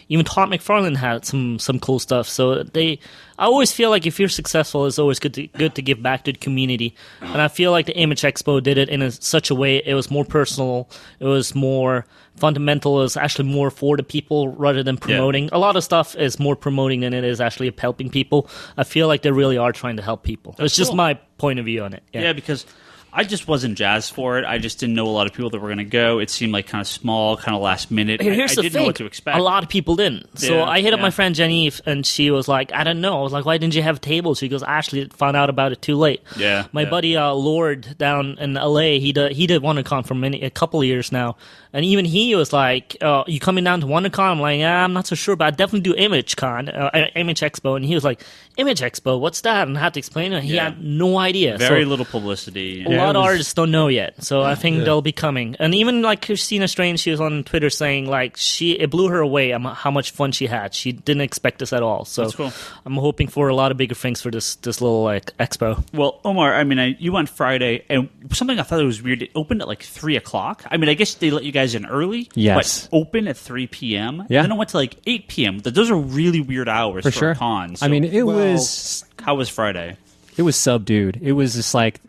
even Todd McFarlane had some cool stuff. So I always feel like if you're successful, it's always good to give back to the community. And I feel like the Image Expo did it in such a way. It was more personal. It was more fundamental. It was actually more for the people rather than promoting. A lot of stuff is more promoting than it is actually helping people. I feel like they really are trying to help people. It's just my point of view on it. Yeah, because I just wasn't jazzed for it. I just didn't know a lot of people that were going to go. It seemed like kind of small, kind of last minute. Here's I the didn't thing. know what to expect. A lot of people didn't. So I hit up my friend Jenny, and she was like, I don't know. I was like, why didn't you have tables? She goes, I actually found out about it too late. Yeah. My buddy Lord down in LA, he did WonderCon for a couple of years now. And even he was like, you coming down to WonderCon? I'm like, I'm not so sure, but I definitely do Image Expo. And he was like, Image Expo, what's that? And I had to explain it. He had no idea. Very little publicity. A lot of artists don't know yet. So I think they'll be coming. And even like Christina Strange, she was on Twitter saying like it blew her away how much fun she had. She didn't expect this at all. So that's cool. I'm hoping for a lot of bigger things for this little like expo. Well, Omar, I mean, you went Friday, and something I thought was weird. It opened at like 3:00. I mean, I guess they let you guys in early. Yes. But open at 3 p.m. Yeah. And then it went to like 8 p.m. Those are really weird hours for sure. a con. So, I mean, it was. How was Friday? It was subdued. It was just like,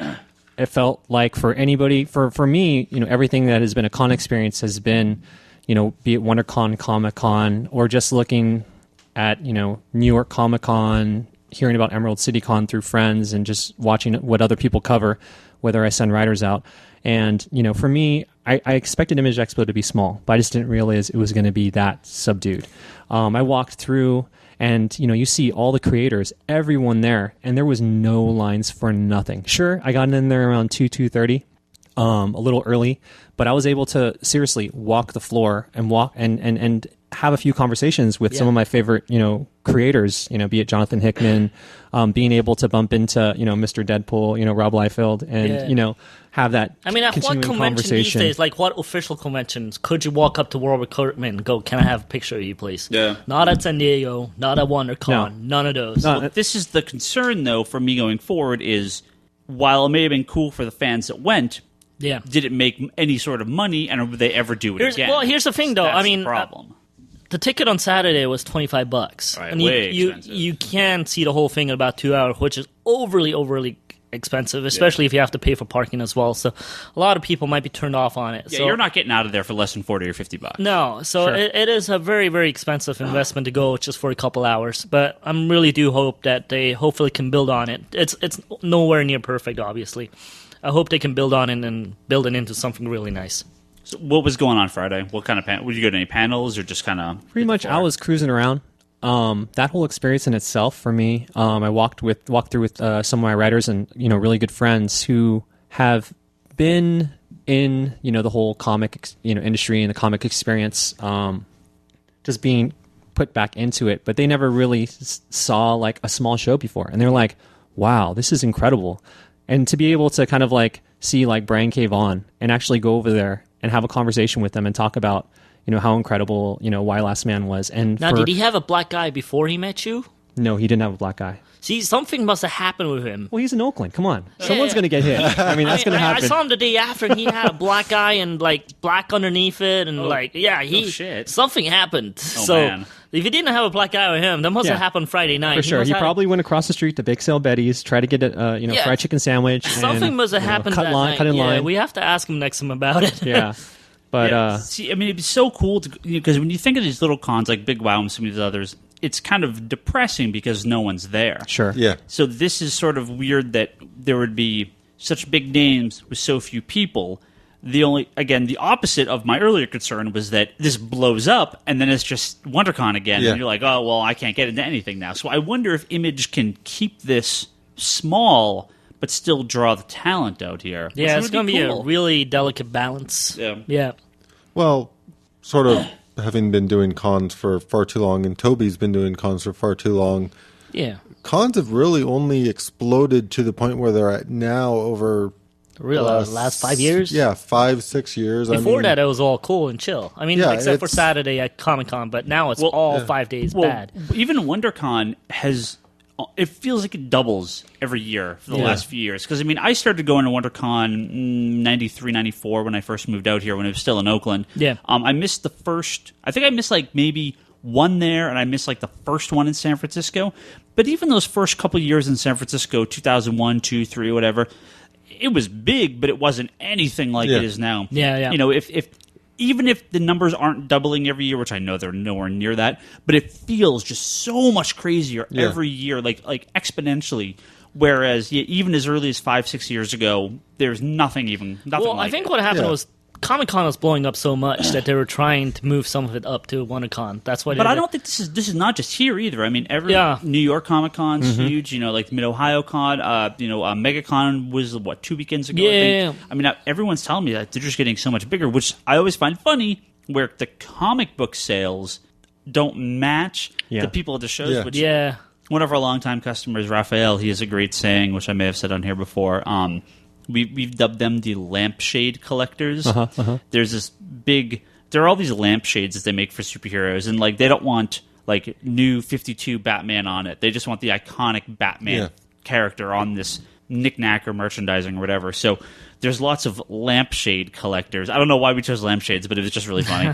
it felt like for anybody, for me, everything that has been a con experience has been, be it WonderCon, Comic-Con, or just looking at, New York Comic-Con, hearing about Emerald City Con through friends and just watching what other people cover, whether I send writers out. And, for me, I expected Image Expo to be small, but I just didn't realize it was going to be that subdued. I walked through, and, you see all the creators, everyone there, and there was no lines for nothing. Sure, I got in there around 2:30, a little early, but I was able to seriously walk the floor and walk and have a few conversations with some of my favorite, creators, be it Jonathan Hickman, being able to bump into, Mr. Deadpool, Rob Liefeld, and, have that I mean, at what convention these days, like what official conventions, could you walk up to World Recruitment and go, can I have a picture of you, please? Yeah. Not at San Diego, not at WonderCon, No. none of those. Well, this is the concern, though, for me going forward is, while it may have been cool for the fans that went, did it make any sort of money, and would they ever do it again? Well, here's the thing, though. That's I mean, the problem. The ticket on Saturday was $25, Right, and way you expensive. can see the whole thing in about 2 hours, which is overly expensive, especially if you have to pay for parking as well. So a lot of people might be turned off on it. Yeah, so, you're not getting out of there for less than $40 or $50. No, so Sure. it is a very, very expensive investment to go just for a couple hours. But I really do hope that they hopefully can build on it. It's nowhere near perfect, obviously. I hope they can build on it and build it into something really nice. So what was going on Friday? What kind of would you go to any panels or just kind of Pretty much, I was cruising around. That whole experience in itself for me, I walked through with some of my writers and really good friends who have been in the whole comic industry and the comic experience, just being put back into it, but they never really saw like a small show before, and they're like, "Wow, this is incredible!" And to be able to kind of like see like Brian K. Vaughan and actually go over there and have a conversation with them and talk about how incredible, Why Last Man was. And Now, did he have a black guy before he met you? No, he didn't have a black guy. See, something must have happened with him. Well, he's in Oakland. Come on. Someone's going to get hit. I mean, that's going to happen. I saw him the day after, and he had a black guy and, like, black underneath it, and, shit. something happened. Oh, so, man. if you didn't have a black guy with him, that must have happened Friday night. For sure. must He have- probably went across the street to Big Sale Betty's, tried to get a fried chicken sandwich. Something and, must have happened cut that line, night. cut in line. We have to ask him next time about it. Yeah. But, see, I mean, it'd be so cool because when you think of these little cons like Big Wow and some of these others, it's kind of depressing because no one's there. sure. Yeah. So this is sort of weird that there would be such big names with so few people. The opposite of my earlier concern was that this blows up and then it's just WonderCon again, Yeah. and you're like, oh well, I can't get into anything now. So I wonder if Image can keep this small but still draw the talent out here. Yeah, which it's would going to be a cool. really delicate balance. Yeah. Well, sort of having been doing cons for far too long, and Toby's been doing cons for far too long, Yeah. cons have really only exploded to the point where they're at now over Real last 5 years? Yeah, 5-6 years. Before that, it was all cool and chill. I mean, Yeah, except for it's- Saturday at Comic-Con, but now it's all 5 days Well, bad. even WonderCon has it feels like it doubles every year for the last few years. Because, I mean, I started going to WonderCon 93, 94 when I first moved out here when it was still in Oakland. Yeah. I missed the first... I think I missed, like, maybe one there, and I missed, like, the first one in San Francisco. But even those first couple years in San Francisco, 2001, 2, 3, whatever, it was big, but it wasn't anything like it is now. Yeah. You know, even if the numbers aren't doubling every year, which I know they're nowhere near that, but it feels just so much crazier every year, like exponentially. Whereas even as early as 5-6 years ago, there's nothing Well, like I think it. what happened was Comic-Con was blowing up so much that they were trying to move some of it up to WonderCon. That's why. But I don't think this is not just here either. I mean, New York Comic Con's huge. You know, like Mid Ohio Con. MegaCon was 2 weekends ago. Yeah. I mean, everyone's telling me that they're just getting so much bigger, which I always find funny. Where the comic book sales don't match the people at the shows. Yeah. Which one of our longtime customers, Raphael, he has a great saying, which I may have said on here before. We've dubbed them the lampshade collectors. There's this there are all these lampshades that they make for superheroes, and like they don't want like new 52 Batman on it. They just want the iconic Batman character on this knick-knack or merchandising or whatever. So there's lots of lampshade collectors. I don't know why we chose lampshades, but it was just really funny.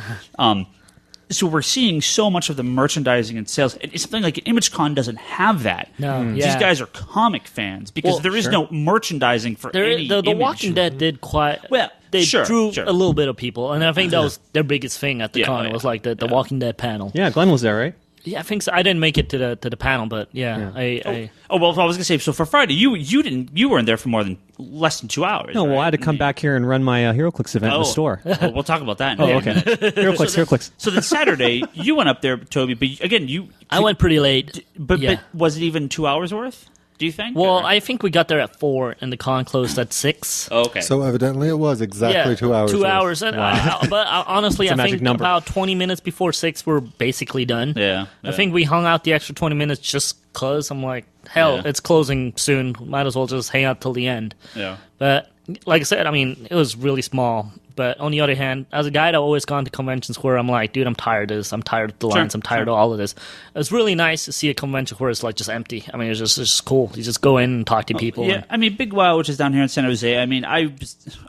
So we're seeing so much of the merchandising and sales. It's something like ImageCon doesn't have that. No, These guys are comic fans because there is no merchandising for any The image. Walking Dead did quite... Well, they sure. drew a little bit of people, and I think that was their biggest thing at the con. It was like the Walking Dead panel. Yeah, Glenn was there, right? Yeah, I think so. I didn't make it to the panel, but I well, I was gonna say. So for Friday, you weren't there for less than 2 hours. No, well, I right? had to come back here and run my HeroClix event in the store. Well, we'll talk about that. Oh, okay. HeroClix. So then Saturday, you went up there, Toby. But again, I went pretty late. But was it even 2 hours worth? Do you think? Well, or? I think we got there at 4, and the con closed at 6. Oh, okay. So evidently it was exactly 2 hours. 2 worth. hours. And but honestly, It's a I magic think number. about 20 minutes before 6, we're basically done. Yeah. I think we hung out the extra 20 minutes just because I'm like, hell, it's closing soon. Might as well just hang out till the end. Yeah. But like I said, I mean, it was really small. But on the other hand, as a guy that always gone to conventions where I'm like, dude, I'm tired of this. I'm tired of the lines. I'm tired of all of this. It's really nice to see a convention where it's like just empty. I mean, it's just cool. You just go in and talk to people. Yeah, I mean, Big Wow, which is down here in San Jose. I mean,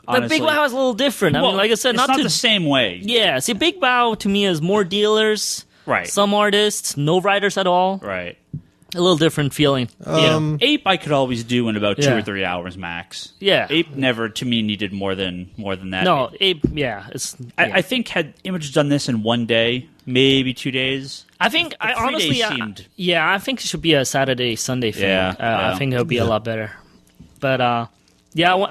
but Big Wow is a little different. I mean, like I said, it's not the same way. Yeah, see, Big Wow to me is more dealers, right? Some artists, no writers at all, right? A little different feeling. Ape I could always do in about 2 or 3 hours max. Yeah, Ape never to me needed more than that. No, Ape. Yeah, it's. I think had Image done this in 1 day, maybe 2 days. I think I honestly, I think it should be a Saturday Sunday thing. I think it would be a lot better. But I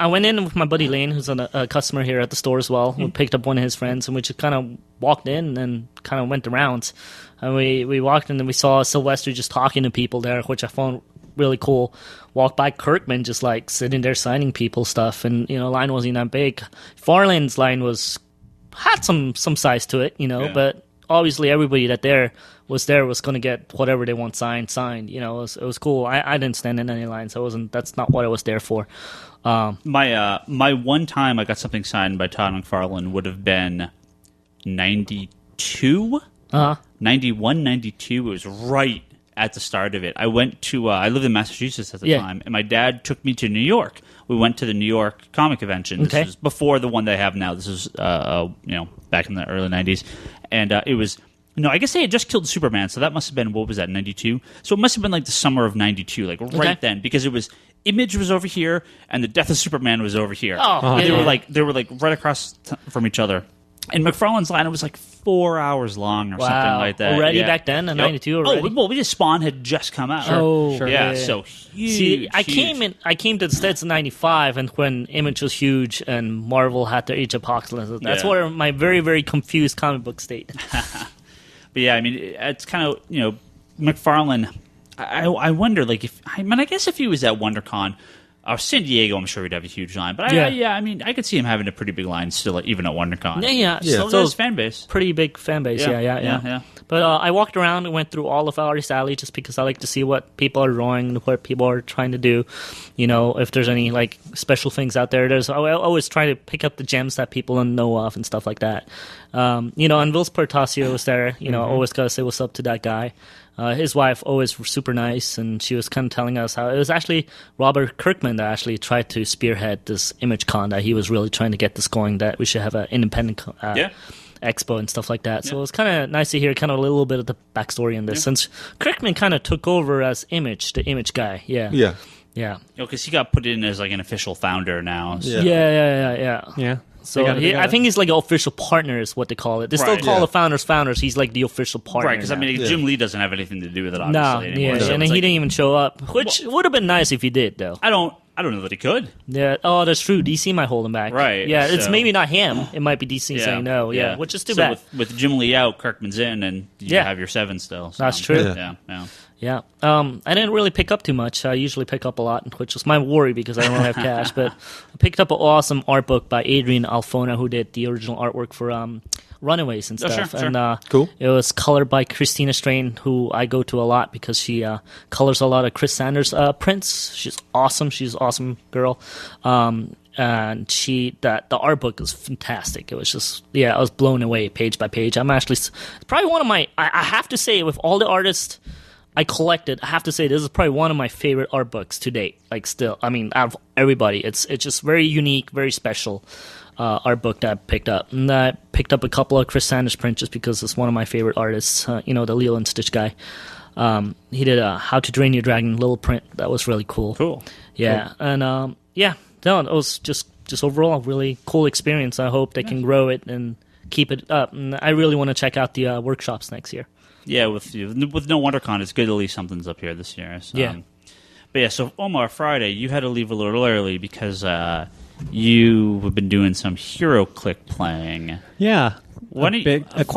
went in with my buddy Lane, who's a customer here at the store as well. We picked up one of his friends, and we just kind of walked in and kind of went the rounds. And we walked in and we saw Sylvester just talking to people there, which I found really cool. Walked by Kirkman just like sitting there signing people stuff, and line wasn't even that big. Farland's line had some size to it, but obviously everybody that was going to get whatever they want signed. It was cool. I didn't stand in any lines. That's not what I was there for. My one time I got something signed by Todd McFarlane would have been 92. 91, 92. It was right at the start of it. I went to I lived in Massachusetts at the time, and my dad took me to New York. We went to the New York Comic Convention. This was before the one they have now. This is back in the early 90s, and it was I guess they had just killed Superman, so that must have been, what was that, 92? So it must have been like the summer of 92, like right then, because it was Image was over here and the Death of Superman was over here. They were like right across from each other. And McFarlane's line, it was like 4 hours long or something like that. Already back then, in 92 already? Oh, well, Spawn had just come out. Sure. Yeah, so huge. See, I came to the States in 95, and when Image was huge and Marvel had their Age of Apocalypse. That's where my very, very confused comic book state. But yeah, I mean, it's kind of, McFarlane, I wonder, like, I guess if he was at WonderCon, San Diego, I'm sure he'd have a huge line. But I mean, I could see him having a pretty big line still, even at WonderCon. Yeah. Still so his fan base. Pretty big fan base, yeah. But I walked around and went through all of Artist Alley just because I like to see what people are drawing and what people are trying to do. If there's any, like, special things out there. I always try to pick up the gems that people don't know of and stuff like that. And Will Spartasio was there. Always got to say what's up to that guy. His wife always was super nice, and she was kind of telling us how it was actually Robert Kirkman that actually tried to spearhead this Image Con, that he was really trying to get this going, that we should have an independent Expo and stuff like that. So it was kind of nice to hear kind of a little bit of the backstory in this, since Kirkman kind of took over as the Image guy. Yeah. Because he got put in as like an official founder now. So. Yeah. So I think he's like an official partner is what they call it. They still call the founders. He's like the official partner. Right, because I mean, Jim Lee doesn't have anything to do with it, no, obviously. and he didn't even show up, which would have been nice if he did, though. I don't know that he could. Yeah. Oh, that's true. DC might hold him back. Right. Yeah, it's so- maybe not him. It might be DC saying no. Yeah, which is too bad. With Jim Lee out, Kirkman's in, and you have your 7 still. So. That's true. Yeah. I didn't really pick up too much. I usually pick up a lot, which was my worry because I don't really have cash. But I picked up an awesome art book by Adrian Alfona, who did the original artwork for Runaways and stuff. Sure. And Cool. It was colored by Christina Strain, who I go to a lot because she colors a lot of Chris Sanders prints. She's awesome. She's an awesome girl. And the art book is fantastic. It was just, I was blown away page by page. I'm actually probably one of my, I have to say, with all the artists I collected, I have to say this is probably one of my favorite art books to date. Like still, I mean, out of everybody, it's just very unique, very special art book that I picked up. And I picked up a couple of Chris Sanders prints just because it's one of my favorite artists, the Lilo and Stitch guy. He did a How to Drain Your Dragon little print that was really cool. Cool. Yeah, cool. And no, it was just overall a really cool experience. I hope they can grow it and keep it up. And I really want to check out the workshops next year. Yeah, with no WonderCon, it's good at least something's up here this year. So, but so Omar, Friday, you had to leave a little early because you have been doing some HeroClix playing. Yeah. Quite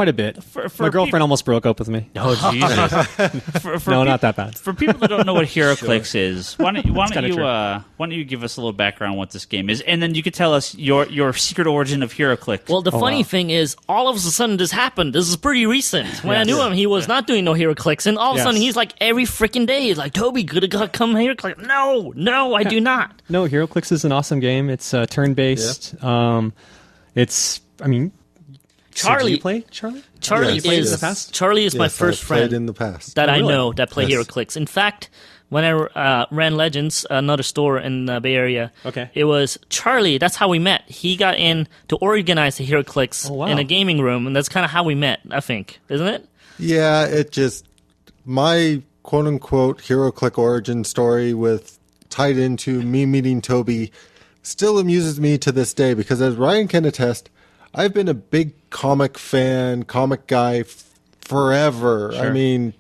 a bit. My girlfriend almost broke up with me. Oh, Jesus. No, not that bad. For people that don't know what HeroClix is, why don't you give us a little background on what this game is, and then you could tell us your secret origin of HeroClix. Well, the funny thing is, all of a sudden this happened. This is pretty recent. When I knew him, he was not doing no HeroClix, and all of a sudden he's like every freaking day, he's like, Toby, could have come HeroClix. No, I do not. No, HeroClix is an awesome game. It's turn-based. Charlie, did you play Charlie? Charlie is my first friend in the past. that I know that play HeroClix. In fact, when I ran Legends, another store in the Bay Area, it was Charlie. That's how we met. He got in to organize the HeroClix in a gaming room, and that's kind of how we met, I think. Isn't it? Yeah, it just, my quote-unquote HeroClix origin story tied into me meeting Toby still amuses me to this day because, as Ryan can attest, I've been a big comic guy forever. Sure. I mean,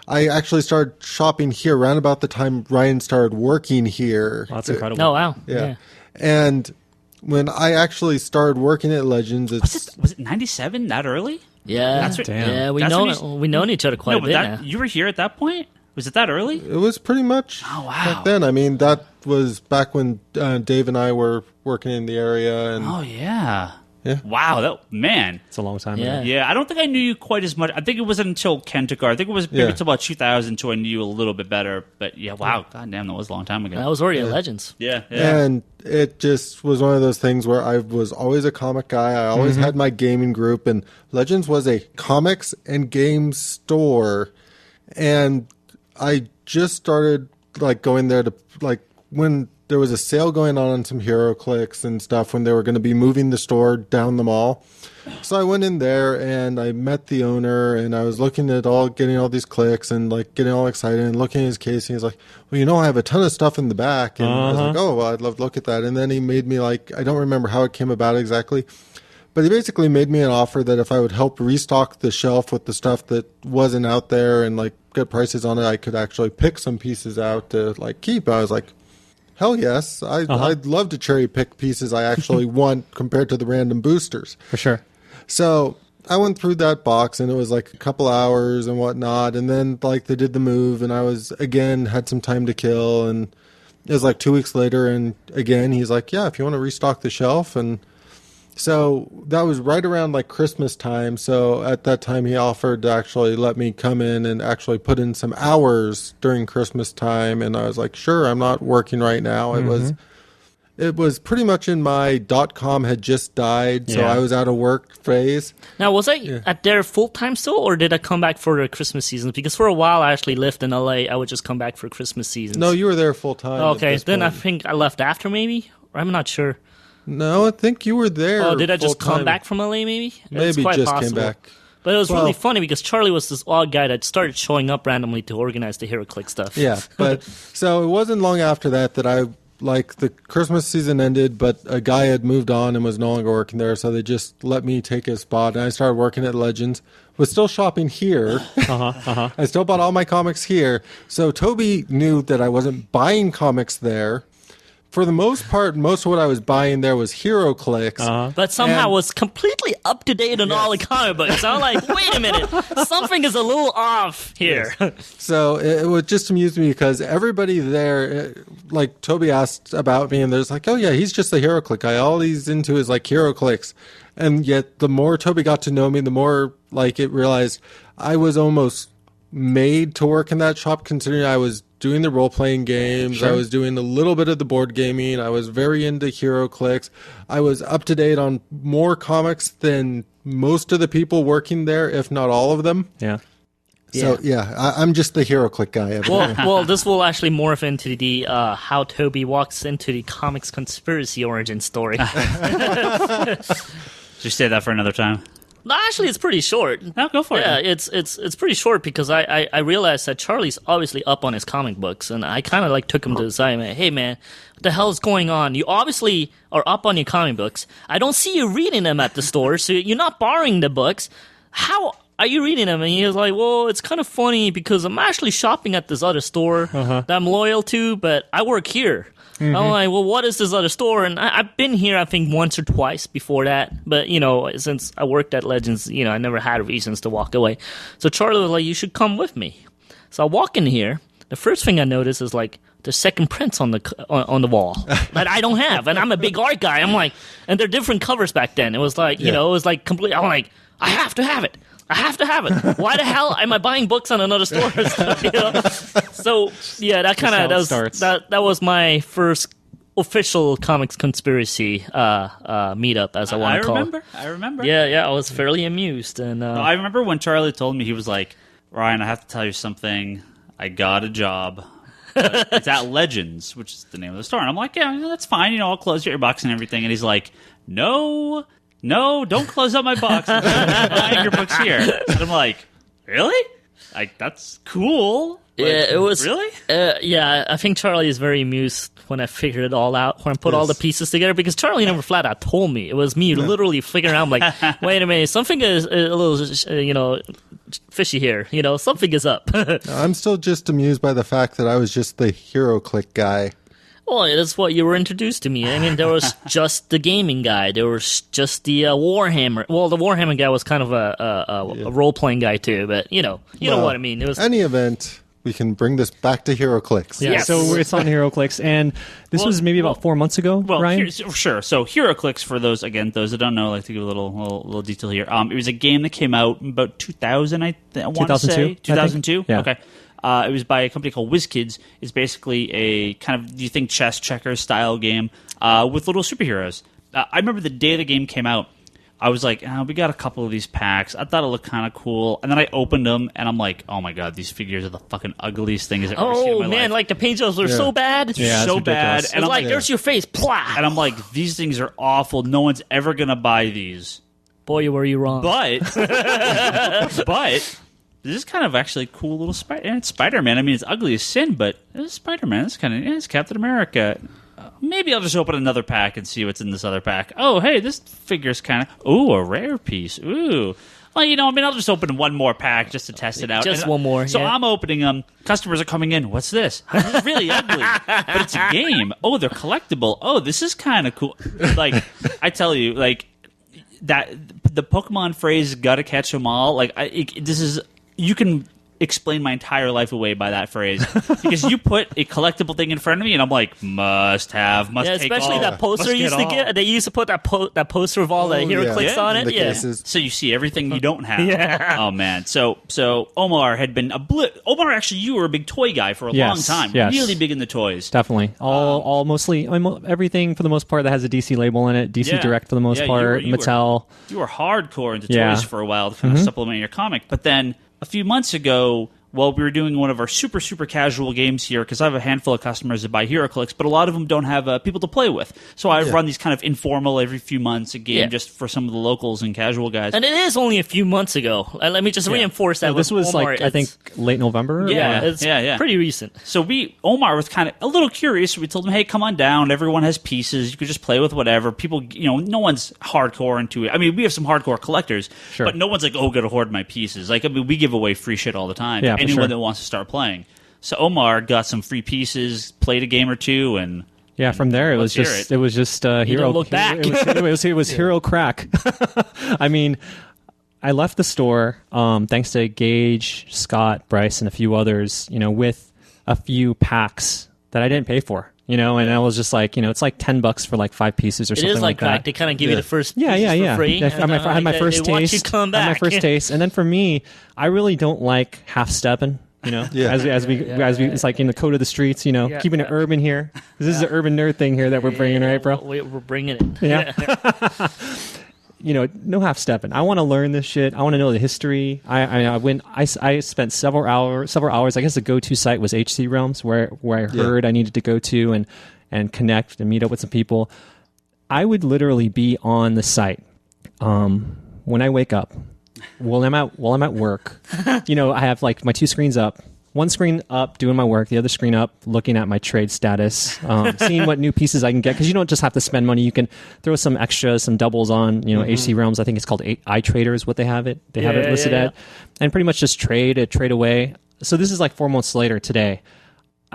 I actually started shopping here around about the time Ryan started working here. Oh, that's incredible. Oh, wow. Yeah. And when I actually started working at Legends, was it 97? That early? Yeah. That's right. Yeah, we've known each other quite a bit now. You were here at that point? Was it that early? It was pretty much back then. I mean, that was back when Dave and I were working in the area. And oh, yeah. Yeah. Wow, it's a long time ago. Yeah, I don't think I knew you quite as much. I think it wasn't until Ken took over. I think it was maybe until about 2002 I knew you a little bit better. But yeah, wow, goddamn, that was a long time ago. That was already at Legends. Yeah. And it just was one of those things where I was always a comic guy. I always had my gaming group, and Legends was a comics and games store. And I just started going there to when there was a sale going on some HeroClix and stuff when they were going to be moving the store down the mall. So I went in there and I met the owner and I was looking at getting all these clicks and getting all excited and looking at his case. And he's like, well, I have a ton of stuff in the back. And I was like, oh, well, I'd love to look at that. And then he made me I don't remember how it came about exactly, but he basically made me an offer that if I would help restock the shelf with the stuff that wasn't out there and get prices on it, I could actually pick some pieces out to keep. I was like, hell yes. I'd love to cherry pick pieces I actually want compared to the random boosters. For sure. So I went through that box and it was a couple hours and whatnot. And then they did the move and I had some time to kill. And it was 2 weeks later. And again, he's like, yeah, if you want to restock the shelf. And so that was right around Christmas time. So at that time, he offered to actually let me come in and actually put in some hours during Christmas time. And I was like, sure, I'm not working right now. It was, it was pretty much in my .com had just died, so Yeah. I was out of work phase. Now, was I at there full time still, or did I come back for the Christmas season? Because for a while I actually lived in LA. I would just come back for Christmas seasons. No, you were there full time. Okay, then I think I left after maybe. I'm not sure. No, I think you were there. Oh, did I just come full-time. back from LA maybe? It's Maybe quite just possible. came back. But it was Well- really funny because Charlie was this odd guy that started showing up randomly to organize the HeroClix stuff. Yeah, but so it wasn't long after that the Christmas season ended, but a guy had moved on and was no longer working there, so they just let me take his spot, and I started working at Legends. Was still shopping here. I still bought all my comics here. So Toby knew that I wasn't buying comics there. For the most part, most of what I was buying there was HeroClix. But somehow And- was completely up to date on all the comic books. I'm like, wait a minute, something is a little off here. So it would just amuse me because everybody there, like Toby asked about me, and there's like, oh yeah, he's just a HeroClix guy. All he's into is like HeroClix. And yet the more Toby got to know me, the more like it realized I was almost made to work in that shop, considering I was doing the role-playing games. I was doing a little bit of the board gaming. I was very into HeroClix. I was up to date on more comics than most of the people working there, if not all of them. Yeah. So yeah, I'm just the HeroClix guy. Well, this will actually morph into the how Toby walks into the comics conspiracy origin story. Should you say that for another time? No, actually, it's pretty short. No, go for Yeah, it. it's pretty short because I realized that Charlie's obviously up on his comic books, and I kind of like took him to the side. Man, hey man, what the hell is going on? You obviously are up on your comic books. I don't see you reading them at the store, so you're not borrowing the books. How are you reading them? And he was like, well, it's kind of funny because I'm actually shopping at this other store that I'm loyal to, but I work here. I'm like, well, what is this other store? And I've been here, I think, once or twice before that. But, you know, since I worked at Legends, you know, I never had reasons to walk away. So Charlie was like, you should come with me. So I walk in here. The first thing I notice is, like, the second prints on the wall that I don't have. And I'm a big art guy. I'm like, and they're different covers back then. It was like, you know, it was like complete. I'm like, I have to have it. I have to have it. Why the hell am I buying books on another store? You know? So yeah, that kind of that was my first official comics conspiracy meetup, as I want to call it. I remember. Yeah, I was fairly amused, and I remember when Charlie told me, he was like, Ryan, I have to tell you something. I got a job. It's at Legends, which is the name of the store. And I'm like, yeah, that's fine. You know, I'll close your box and everything. And he's like, no, don't close up my box. I'm buying your books here. And I'm like, really? Like, that's cool. Like, yeah, it was really. Yeah, I think Charlie is very amused when I figured it all out, when I put all the pieces together, because Charlie never flat out told me. It was me literally figuring out, like, wait a minute, something is a little, you know, fishy here. You know, something is up. I'm still just amused by the fact that I was just the HeroClix guy. Well, that's what you were introduced to me. I mean, there was just the gaming guy. There was just the Warhammer. Well, the Warhammer guy was kind of a role-playing guy, too. But, you know what I mean. It was Any event, we can bring this back to HeroClix. Yeah, Yes. so it's on HeroClix, and this was maybe about 4 months ago, Well, Ryan? sure. So HeroClix, for those that don't know, I like to give a little detail here. It was a game that came out in about 2000, I want to 2002, say. I think. 2002? Yeah. Okay. It was by a company called Wizkids. It's basically a kind of, you think, chess checkers style game with little superheroes. I remember the day the game came out, I was like, we got a couple of these packs. I thought it looked kind of cool. And then I opened them, and I'm like, oh my god, these figures are the fucking ugliest things I've ever seen in my life. like the paint jobs were so bad. Yeah, so it's bad. ridiculous. And It's I'm like, there's your face. Plah! And I'm like, these things are awful. No one's ever going to buy these. Boy, were you wrong. But this is kind of actually a cool little Spider-Man. I mean, it's ugly as sin, but it's Spider-Man. It's kind of it's Captain America. Maybe I'll just open another pack and see what's in this other pack. Oh, hey, this figure's kind of a rare piece. Ooh. Well, I'll just open one more pack just to test it out. Just one more, So yeah. I'm opening them. Customers are coming in. What's this? This is really ugly, but it's a game. Oh, they're collectible. Oh, this is kind of cool. Like, I tell you, like, that the Pokemon phrase "gotta catch 'em all." Like, this is, you can explain my entire life away by that phrase because you put a collectible thing in front of me, and I'm like, must take especially all, that poster you used to get. They used to put that poster of all the HeroClix on it. The Yeah. cases. So you see everything you don't have. Yeah. Oh man. So Omar had been Omar, actually, you were a big toy guy for a long time. Yes. Really big in the toys. Definitely. All mostly, everything for the most part that has a DC label in it. DC Direct for the most part. Mattel. You were hardcore into toys for a while to kind of supplement your comic. But then a few months ago, well, we were doing one of our super, super casual games here because I have a handful of customers that buy HeroClix, but a lot of them don't have people to play with. So I run these kind of informal every few months a game just for some of the locals and casual guys. And it is only a few months ago. Let me just reinforce that. This was Omar, I think late November. It's pretty recent. So Omar was kind of a little curious. We told him, hey, come on down. Everyone has pieces. You could just play with whatever. People, no one's hardcore into it. I mean, we have some hardcore collectors, but no one's like, oh, gotta hoard my pieces. Like, I mean, we give away free shit all the time. Yeah, anyone that wants to start playing. So Omar got some free pieces, played a game or two, and from there it was just hero. Look back. It was hero crack. I mean, I left the store thanks to Gage, Scott, Bryce, and a few others. with a few packs that I didn't pay for. And I was just like, it's like $10 for like 5 pieces or something like that. It is like they kind of give you the first pieces for free. I had my first taste. My first taste, and then for me, I really don't like half stepping. As we it's like in the code of the streets. Keeping it urban here. This is an urban nerd thing here that we're bringing, right, bro? We're bringing it. Yeah. No half stepping. I want to learn this shit. I want to know the history. I spent several hours. I guess the go-to site was HC Realms, where I heard I needed to go to and connect and meet up with some people. I would literally be on the site when I wake up, while I'm at work. I have like my 2 screens up. One screen up doing my work, the other screen up looking at my trade status, seeing what new pieces I can get, because you don't just have to spend money. You can throw some extras, some doubles on. HC Realms, I think it's called iTrader is what they have it. They have it listed at, and pretty much just trade away. So this is like 4 months later today.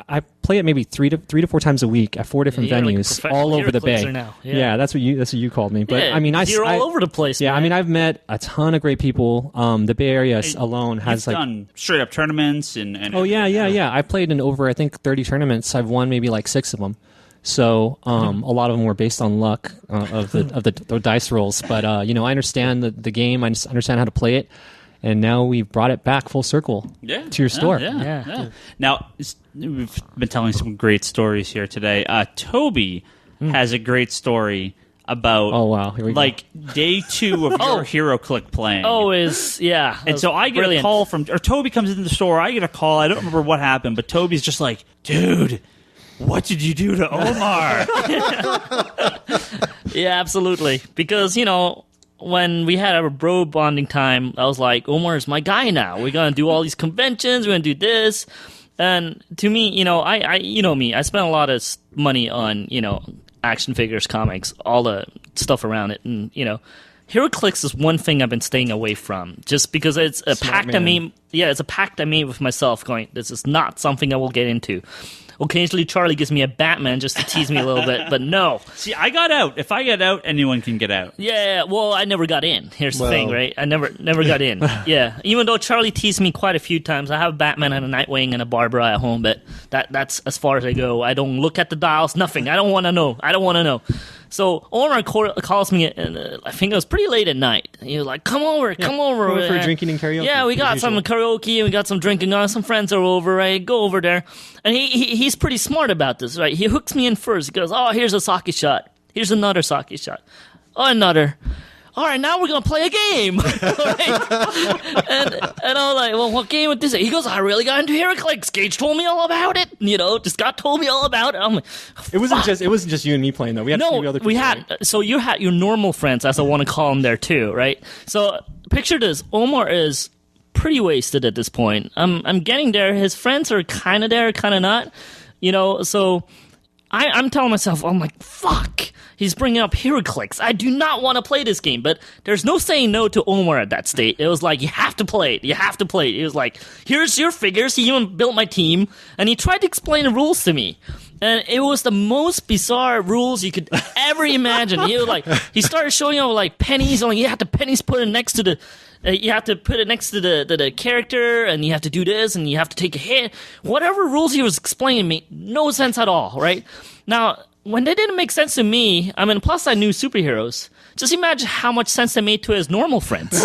I play it maybe 3 to 4 times a week at 4 different venues all over the Bay. Now. Yeah, that's what you called me. But I mean, you're all over the place. Yeah, man. I mean, I've met a ton of great people. The Bay Area alone has You've done straight up tournaments and oh yeah. I played in over I think 30 tournaments. I've won maybe like 6 of them. So a lot of them were based on luck of the dice rolls. But I understand the game. I just understand how to play it. And now we've brought it back full circle to your store. Yeah. Now, we've been telling some great stories here today. Toby has a great story about Here we like go. Day 2 of your HeroClix playing. And so I get a call or Toby comes into the store. I get a call. I don't remember what happened, but Toby's just like, dude, what did you do to Omar? Yeah, absolutely. Because, when we had our bro bonding time, I was like, Omar's my guy now. We're going to do all these conventions. We're going to do this. And to me, I me. I spent a lot of money on, action figures, comics, all the stuff around it. And, HeroClix is one thing I've been staying away from just because it's a pact I made. Yeah, it's a pact I made with myself going, this is not something I will get into. Occasionally, Charlie gives me a Batman just to tease me a little bit, but no. See, I got out. If I get out, anyone can get out. Yeah, well, I never got in. Here's the thing, right? I never got in. Yeah, even though Charlie teased me quite a few times, I have a Batman and a Nightwing and a Barbara at home, but that's as far as I go. I don't look at the dials, nothing. I don't want to know. So Omar calls me, and I think it was pretty late at night. He was like, come over. Come over for drinking and karaoke. Yeah, we got some karaoke, and we got some drinking on. Some friends are over, right? Go over there. And he's pretty smart about this, right? He hooks me in first. He goes, oh, here's a sake shot. Here's another sake shot. Oh, another. All right, now we're going to play a game. And I was like, well, what game would this be? He goes, I really got into HeroClix. Gage told me all about it. Scott told me all about it. I'm like, it wasn't just you and me playing, though. We had a few other people. So you had your normal friends, as I want to call them, there, too, right? So picture this. Omar is pretty wasted at this point. I'm getting there. His friends are kind of there, kind of not. So I'm telling myself, I'm like, fuck. he's bringing up HeroClix. I do not want to play this game, but there's no saying no to Omar at that state. It was like, you have to play it. You have to play it. He was like, here's your figures. He even built my team, and he tried to explain the rules to me. And it was the most bizarre rules you could ever imagine. He started showing off like pennies. You have to pennies put it next to the. You have to put it next to the character, and you have to do this, and you have to take a hit. Whatever rules he was explaining made no sense at all, right? Now, when they didn't make sense to me, I mean, plus I knew superheroes. Just imagine how much sense they made to his normal friends,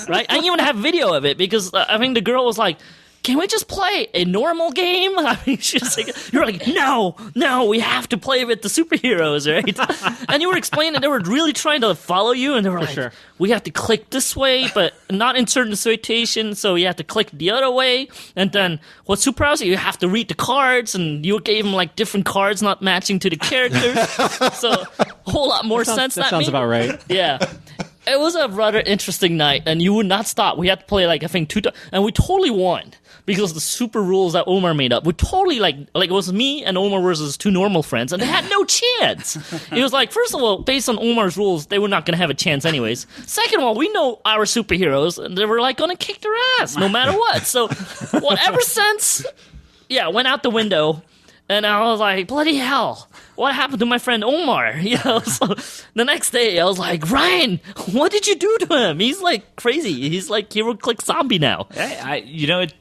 right? I even have video of it because I think the girl was like, can we just play a normal game? I mean, she's like, you're like, no, we have to play with the superheroes, right? And you were explaining they were really trying to follow you, and they were like, we have to click this way, but not in certain situations, so you have to click the other way. And then what's super awesome, you have to read the cards, and you gave them like different cards not matching to the characters. So a whole lot more sense. That sounds about right. Yeah. It was a rather interesting night, and you would not stop. We had to play, like, I think 2 times, and we totally won because of the super rules that Omar made up. We totally, like it was me and Omar versus 2 normal friends, and they had no chance. It was like, first of all, based on Omar's rules, they were not going to have a chance anyways. Second of all, we know our superheroes, and they were, like, going to kick their ass no matter what. So, whatever sense, went out the window. And I was like, bloody hell, what happened to my friend Omar? So the next day I was like, Ryan, what did you do to him? He's like crazy. He's like HeroClix zombie now. It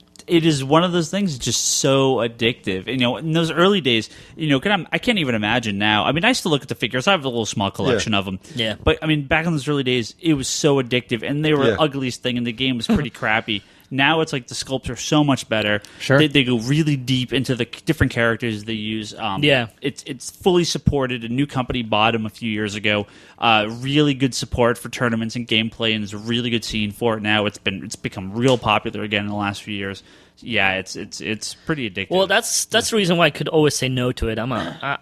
is one of those things just so addictive. In those early days, I can't even imagine now. I mean, I still look at the figures. I have a little small collection of them. Yeah. But, I mean, back in those early days, it was so addictive, and they were the ugliest thing, and the game was pretty crappy. Now it's like the sculpts are so much better. Sure. They go really deep into the different characters they use. It's fully supported. A new company bought them a few years ago. Really good support for tournaments and gameplay, and there's a really good scene for it now. It's become real popular again in the last few years. Yeah, it's pretty addictive. Well, that's the reason why I could always say no to it. I'm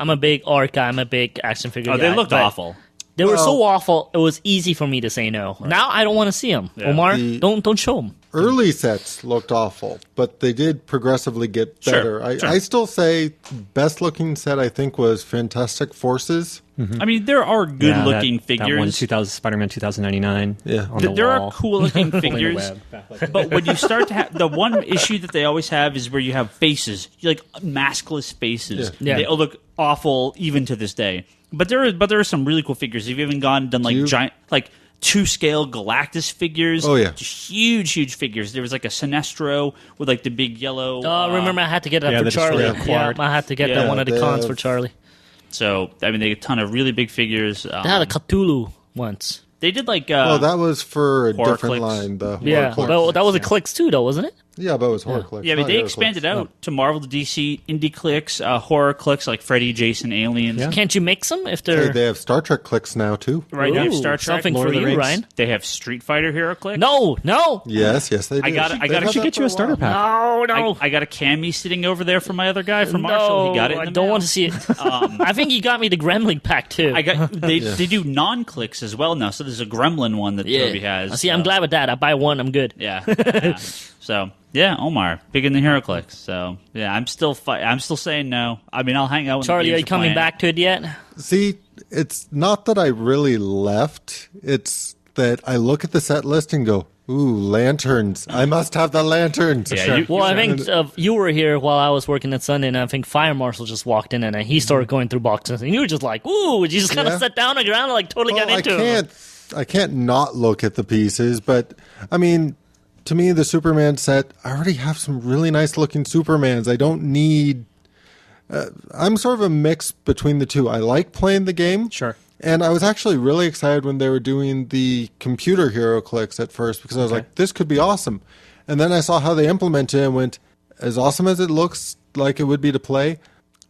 a big art guy. I'm a big action figure guy. They looked awful. They were so awful, it was easy for me to say no. Right. Now I don't want to see them. Yeah. Omar, don't show them. Early sets looked awful, but they did progressively get better. Sure. I still say best looking set I think was Fantastic Forces. Mm-hmm. I mean, there are good looking figures. That one, Spider-Man 2099. Yeah, there are cool looking figures. But when you start to have the one issue that they always have is where you have faces, like maskless faces. Yeah. They look awful even to this day. But there are some really cool figures. Have you even done like giant, like 2-scale Galactus figures? Oh, yeah. Just huge figures. There was like a Sinestro with like the big yellow. Remember I had to get that for Charlie. Yeah, I had to get that one of the cons for Charlie. So, I mean, they had a ton of really big figures. They had a Cthulhu once. They did like... that was for a different HeroClix. line. But that was a Clicks too, though, wasn't it? Yeah, but it was HeroClix. Yeah, but they expanded out to Marvel, to DC, IndieClix, HorrorClix, like Freddy, Jason, Aliens. Yeah. Can't you mix them if they're... Hey, they have Star Trek clicks now, too. Right, they have Star Trek. Something Lord for of the you, Rings. Ryan. They have Street Fighter HeroClix. No. Yes, they do. I should get you a starter pack. No. I got a Cammy sitting over there from my other guy, from Marshall. He got it in the I don't mail. want to see it. I think he got me the Gremlin pack, too. They do non-clicks as well now, so there's a Gremlin one that Toby has. See, I'm glad with that. I buy one, I'm good. Yeah. So, yeah, Omar, big in the HeroClix. So, yeah, I'm still saying no. I mean, I'll hang out with Charlie, are you coming back to it yet? See, it's not that I really left. It's that I look at the set list and go, ooh, lanterns. I must have the lanterns. Yeah, Well, I think you were here while I was working at Sunday, and I think Fire Marshal just walked in, and he started going through boxes, and you were just like, ooh, you just kind of sat down on the ground and like totally got into it. I can't not look at the pieces, but, I mean... To me, the Superman set, I already have some really nice looking Supermans. I don't need... I'm sort of a mix between the two. I like playing the game. Sure. And I was actually really excited when they were doing the computer HeroClix at first because I was like, this could be awesome. And then I saw how they implemented it and went, as awesome as it looks like it would be to play,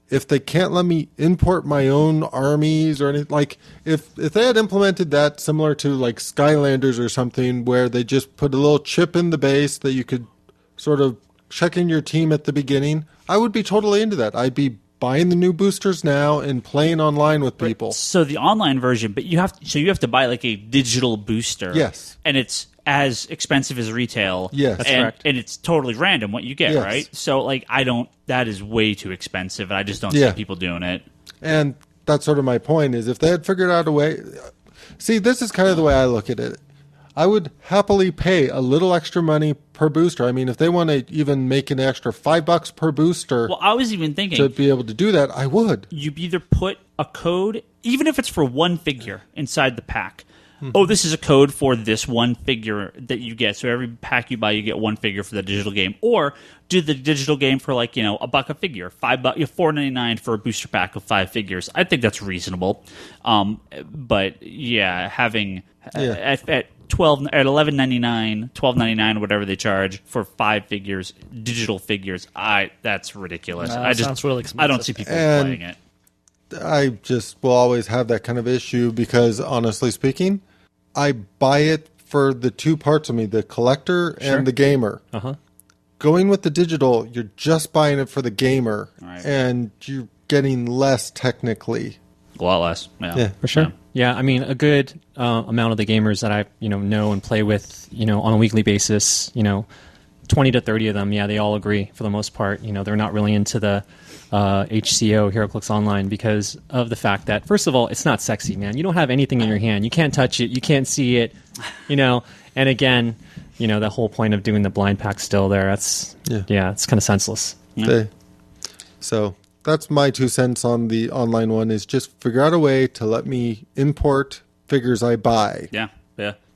if they can't let me import my own armies or anything, like if they had implemented that similar to like Skylanders or something where they just put a little chip in the base that you could sort of check in your team at the beginning, I would be totally into that. I'd be buying the new boosters now and playing online with people. So the online version, but you have to buy like a digital booster. Yes. And it's as expensive as retail. Yes. That's correct. And it's totally random what you get, Yes. right? So like that is way too expensive, and I just don't see people doing it. And that's sort of my point, is if they had figured out a way... See, this is kind of the way I look at it. I would happily pay a little extra money per booster. I mean, if they want to even make an extra $5 per booster, Well, I was even thinking to be able to do that, I would. you either put a code, even if it's for one figure inside the pack. Oh, this is a code for this one figure that you get. So every pack you buy, you get one figure for the digital game. Or do the digital game for like, $1 a figure, $5, $4.99 for a booster pack of 5 figures. I think that's reasonable. But yeah, having at 12 at $11.99, $12.99, whatever they charge for 5 figures, digital figures, that's ridiculous. That sounds really expensive. I don't see people playing it. I just will always have that kind of issue because, honestly speaking, I buy it for the two parts of me, the collector and the gamer. Uh-huh. Going with the digital, you're just buying it for the gamer, Right. and you're getting less technically. A lot less. Yeah. For sure. Yeah, I mean, a good amount of the gamers that I know and play with, on a weekly basis, 20 to 30 of them, they all agree for the most part. They're not really into the HCO, HeroClix Online, because of the fact that, first of all, it's not sexy, man. You don't have anything in your hand. You can't touch it. You can't see it, And again, the whole point of doing the blind pack still there, it's kind of senseless. So that's my 2 cents on the online one, is just figure out a way to let me import figures I buy. Yeah.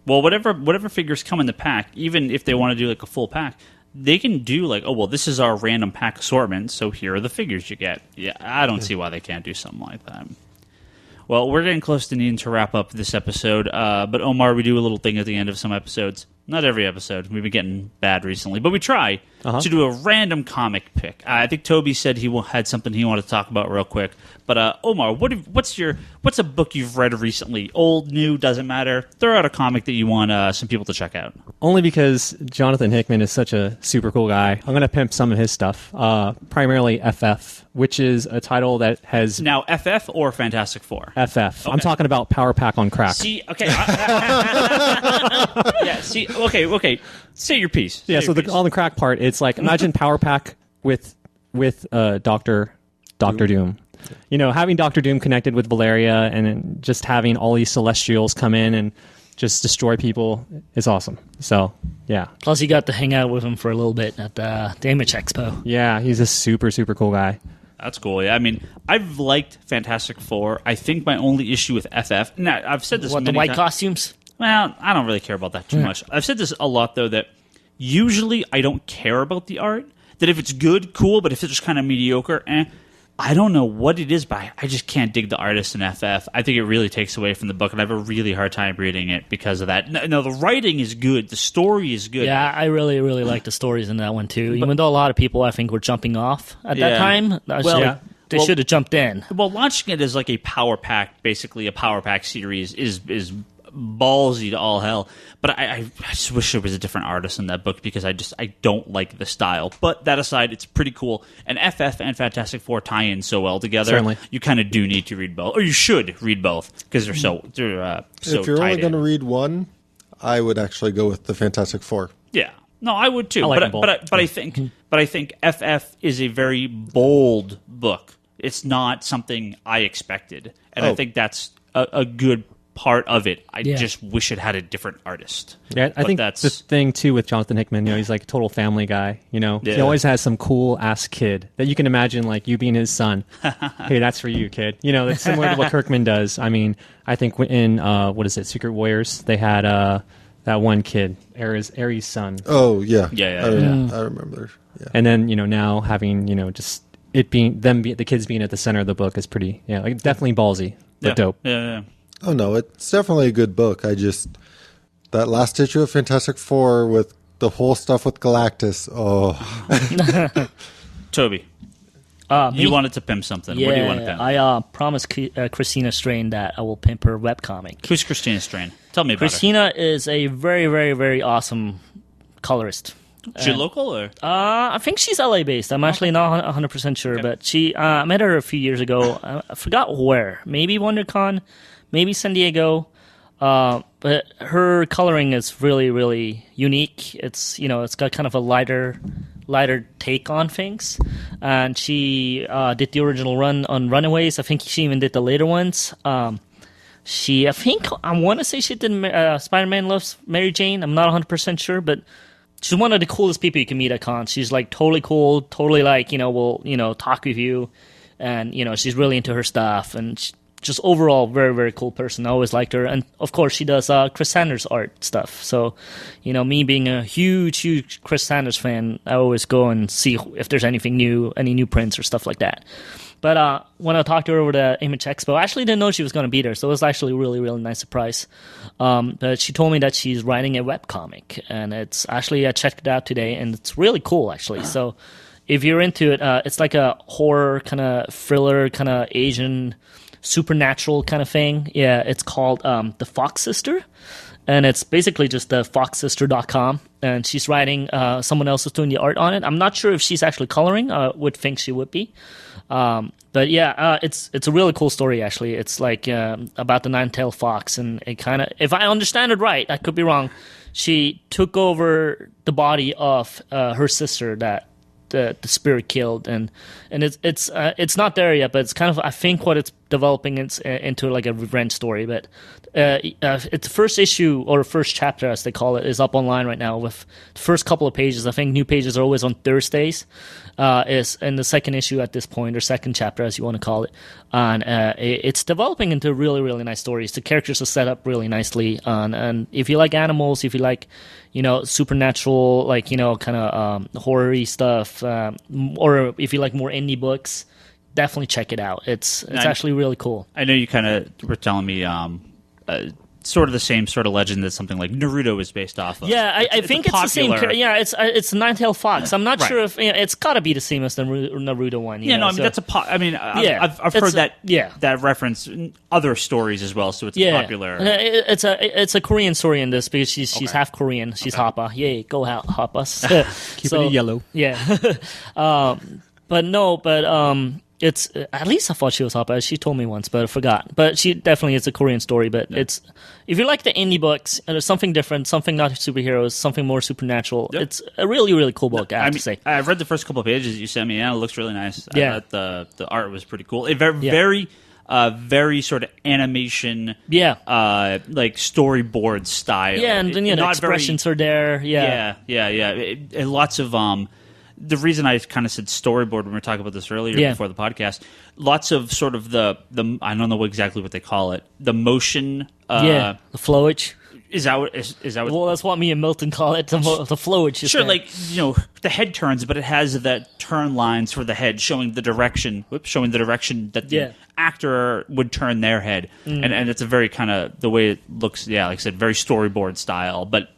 Well, whatever figures come in the pack, even if they want to do like a full pack, they can do like, this is our random pack assortment, so here are the figures you get. Yeah, I don't see why they can't do something like that. Well, we're getting close to needing to wrap up this episode, but Omar, we do a little thing at the end of some episodes. Not every episode. We've been getting bad recently, but we try to do a random comic pick. I think Toby said he had something he wanted to talk about real quick. But Omar, what's a book you've read recently? Old, new, doesn't matter. Throw out a comic that you want some people to check out. Only because Jonathan Hickman is such a super cool guy. I'm going to pimp some of his stuff. Primarily FF, which is a title that has... Now, FF or Fantastic Four? FF. Okay. I'm talking about Power Pack on crack. See, okay. Okay. Say your piece. On the crack part, it's like, imagine Power Pack with Doctor Doom. Having Doctor Doom connected with Valeria and then just having all these Celestials come in and just destroy people is awesome. So, yeah. Plus, you got to hang out with him for a little bit at the Damage Expo. Yeah, he's a super, super cool guy. That's cool. Yeah, I mean, I've liked Fantastic Four. I think my only issue with FF... Now, I've said this the white costumes? Well, I don't really care about that too much. I've said this a lot, though, that usually I don't care about the art. That if it's good, cool, but if it's just kind of mediocre, I don't know what it is, but I just can't dig the artist in FF. I think it really takes away from the book, and I have a really hard time reading it because of that. No, the writing is good. The story is good. Yeah, I really, really like the stories in that one, too. Even though a lot of people, I think, were jumping off at that time. They should have jumped in. Well, launching it as like a power pack, basically a power pack series, is ballsy to all hell. But I just wish there was a different artist in that book because I don't like the style. But that aside, it's pretty cool. And FF and Fantastic Four tie in so well together. Certainly. You kind of do need to read both, or you should read both because they're so If you're only going to read one, I would actually go with the Fantastic Four. Yeah. No, I would too. I like but I think FF is a very bold book. It's not something I expected, and I think that's a good part of it. I just wish it had a different artist. Yeah, I think that's the thing too with Jonathan Hickman. He's like a total family guy. He always has some cool ass kid that you can imagine, like you being his son. Hey, that's for you, kid. That's similar to what Kirkman does. I mean, I think in Secret Warriors, they had that one kid, Ares' son. Oh yeah, yeah. I remember. Yeah. And then now having just it being the kids being at the center of the book is pretty definitely ballsy but dope. Yeah. Oh no, it's definitely a good book. That last issue of Fantastic Four with the whole stuff with Galactus. Oh, Toby, you wanted to pimp something. Yeah, what do you want to pimp? I promised Christina Strain that I will pimp her webcomic. Who's Christina Strain? Tell me about Christina is a very, very, very awesome colorist. Is she local or? I think she's LA based. I'm actually not 100% sure, but she I met her a few years ago. I forgot where. Maybe WonderCon, maybe San Diego. But her coloring is really, really unique. It's it's got kind of a lighter lighter take on things. And she did the original run on Runaways. I think she even did the later ones. I want to say she did Spider-Man Loves Mary Jane. I'm not 100% sure, but she's one of the coolest people you can meet at cons. She's like totally cool, totally like, will, talk with you. And, she's really into her stuff. And just overall, very, very cool person. I always liked her. And, of course, she does Chris Sanders art stuff. So, me being a huge, huge Chris Sanders fan, I always go and see if there's anything new, any new prints or stuff like that. But when I talked to her over the Image Expo, I actually didn't know she was going to be there. So it was actually a really, really nice surprise. But she told me that she's writing a webcomic. And it's actually, I checked it out today, and it's really cool, actually. So if you're into it, it's like a horror kind of thriller, kind of Asian supernatural kind of thing. Yeah, it's called The Fox Sister. And it's basically just the foxsister.com. And she's writing, someone else is doing the art on it. I'm not sure if she's actually coloring. I would think she would be. But yeah, it's a really cool story, actually. It's like about the nine-tailed fox. And it kind of, if I understand it right, I could be wrong, she took over the body of her sister that the spirit killed, and it's not there yet, but it's kind of, I think what it's developing into like a revenge story. But it's the first issue, or first chapter as they call it, is up online right now with the first couple of pages. I think new pages are always on Thursdays. Is in the second issue at this point, or second chapter as you want to call it, and it's developing into really, really nice stories. The characters are set up really nicely, and if you like animals, if you like supernatural, like kind of horror-y stuff, or if you like more indie books, definitely check it out. It's actually really cool. I know you kind of were telling me sort of the same sort of legend that something like Naruto is based off of. Yeah, I think it's the same. Yeah, it's a nine-tailed fox. I'm not sure if it's got to be the same as the Naruto one. That's I've heard that reference in other stories as well. So it's popular. It's a Korean story in this because she's half Korean. She's Happa. Yay, go Happas. Keeping it yellow. Yeah, it's, at least I thought she was Happa. She told me once, but I forgot. But she definitely is a Korean story. But it's, if you like the indie books, and there's something different, something not superheroes, something more supernatural. Yep. It's a really, really cool book. I have to say. I read the first couple of pages you sent me. Yeah, it looks really nice. Yeah, I thought the art was pretty cool. Very sort of animation. Yeah, like storyboard style. Yeah, and then the expressions are there. Yeah. And lots of the reason I kind of said storyboard when we were talking about this earlier before the podcast, lots of sort of the I don't know exactly what they call it, the motion. The flowage. Is that what? Well, that's what me and Milton call it. The flowage. Sure, like the head turns, but it has that turn lines for the head, showing the direction that the actor would turn their head, and it's a very kind of the way it looks. Yeah, like I said, very storyboard style, but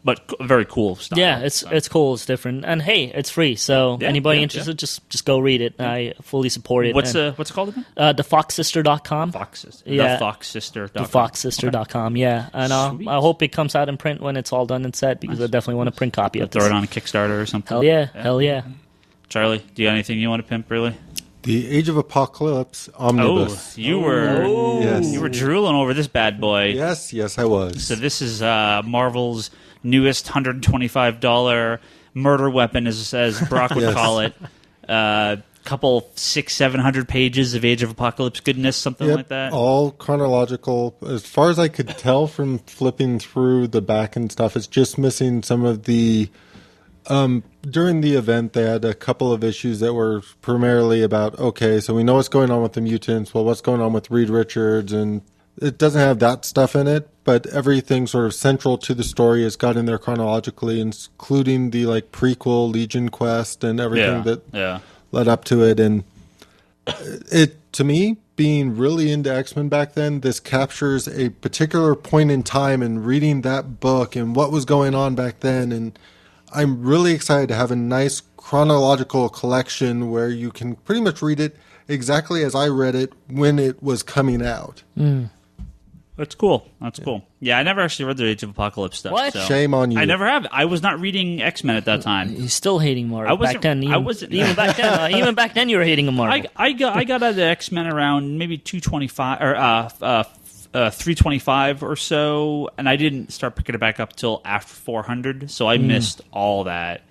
very cool style. Yeah, it's cool. It's different, and hey, it's free. So anybody interested, just go read it. I fully support it. What's it called again? TheFoxSister.com. TheFoxSister.com. Yeah, and I hope it comes out in print when it's all done and set, because I definitely want a print copy of this. Throw it on a Kickstarter or something. Hell yeah. Charlie, do you got anything you want to pimp, really? The Age of Apocalypse Omnibus. Oh, you were drooling over this bad boy. Yes, I was. So this is Marvel's newest $125 murder weapon, as Brock would call it. Couple 600-700 pages of Age of Apocalypse goodness, something like that. All chronological. As far as I could tell from flipping through the back and stuff, it's just missing some of the. During the event, they had a couple of issues that were primarily about, okay, so we know what's going on with the mutants. Well, what's going on with Reed Richards? And it doesn't have that stuff in it, but everything sort of central to the story is got in there chronologically, including the prequel Legion quest and everything that led up to it. And it, to me, being really into X-Men back then, this captures a particular point in time and reading that book and what was going on back then. And I'm really excited to have a nice chronological collection where you can pretty much read it exactly as I read it when it was coming out. That's cool. Yeah, I never actually read the Age of Apocalypse stuff. What? So. Shame on you. I never have. I was not reading X-Men at that time. You're still hating Mark. Back then, I wasn't. Even back then, you were hating Mark. I got out of the X-Men around maybe 225 or 325 or so, and I didn't start picking it back up till after 400, so I missed all that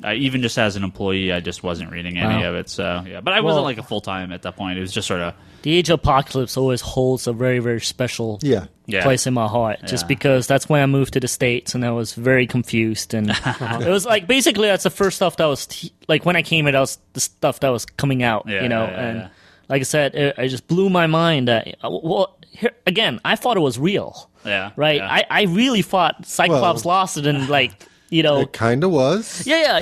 Even just as an employee, I just wasn't reading any of it. So yeah, but I wasn't like a full time at that point. It was just sort of The Age of Apocalypse always holds a very, very special Yeah. place in my heart, just because that's when I moved to the States and I was very confused. And it was like, basically, that's the first stuff that was, like, when I came in, that was the stuff that was coming out, and like I said, it just blew my mind that, well, here, again, I thought it was real. Yeah. Right? Yeah. I really thought Cyclops lost it and, like, It kind of was. Yeah.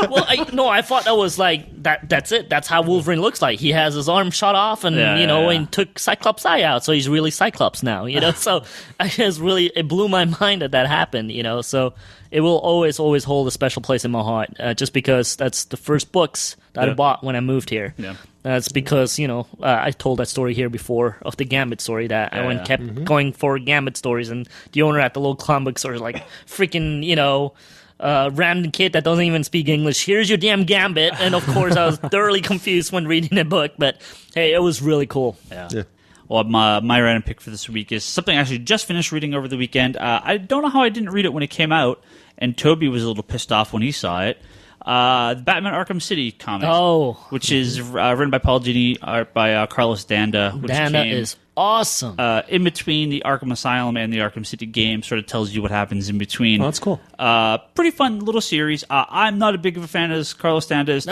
Well, I thought that was like that's it. That's how Wolverine looks like. He has his arm shot off, and and took Cyclops' eye out, so he's really Cyclops now. So it blew my mind that happened. So it will always hold a special place in my heart, just because that's the first books that I bought when I moved here. Yeah. That's because I told that story here before of the Gambit story that I kept going for Gambit stories, and the owner at the local comic book store is like freaking random kid that doesn't even speak English. Here's your damn Gambit, and of course I was thoroughly confused when reading the book. But hey, it was really cool. Yeah. Well, my random pick for this week is something I actually just finished reading over the weekend. I don't know how I didn't read it when it came out, and Toby was a little pissed off when he saw it. The Batman Arkham City comics, which is written by Paul Dini, art by Carlos Danda. Which Danda is awesome. In between the Arkham Asylum and the Arkham City game, sort of tells you what happens in between. Oh, that's cool. Pretty fun little series. I'm not a big of a fan as Carlos Danda is,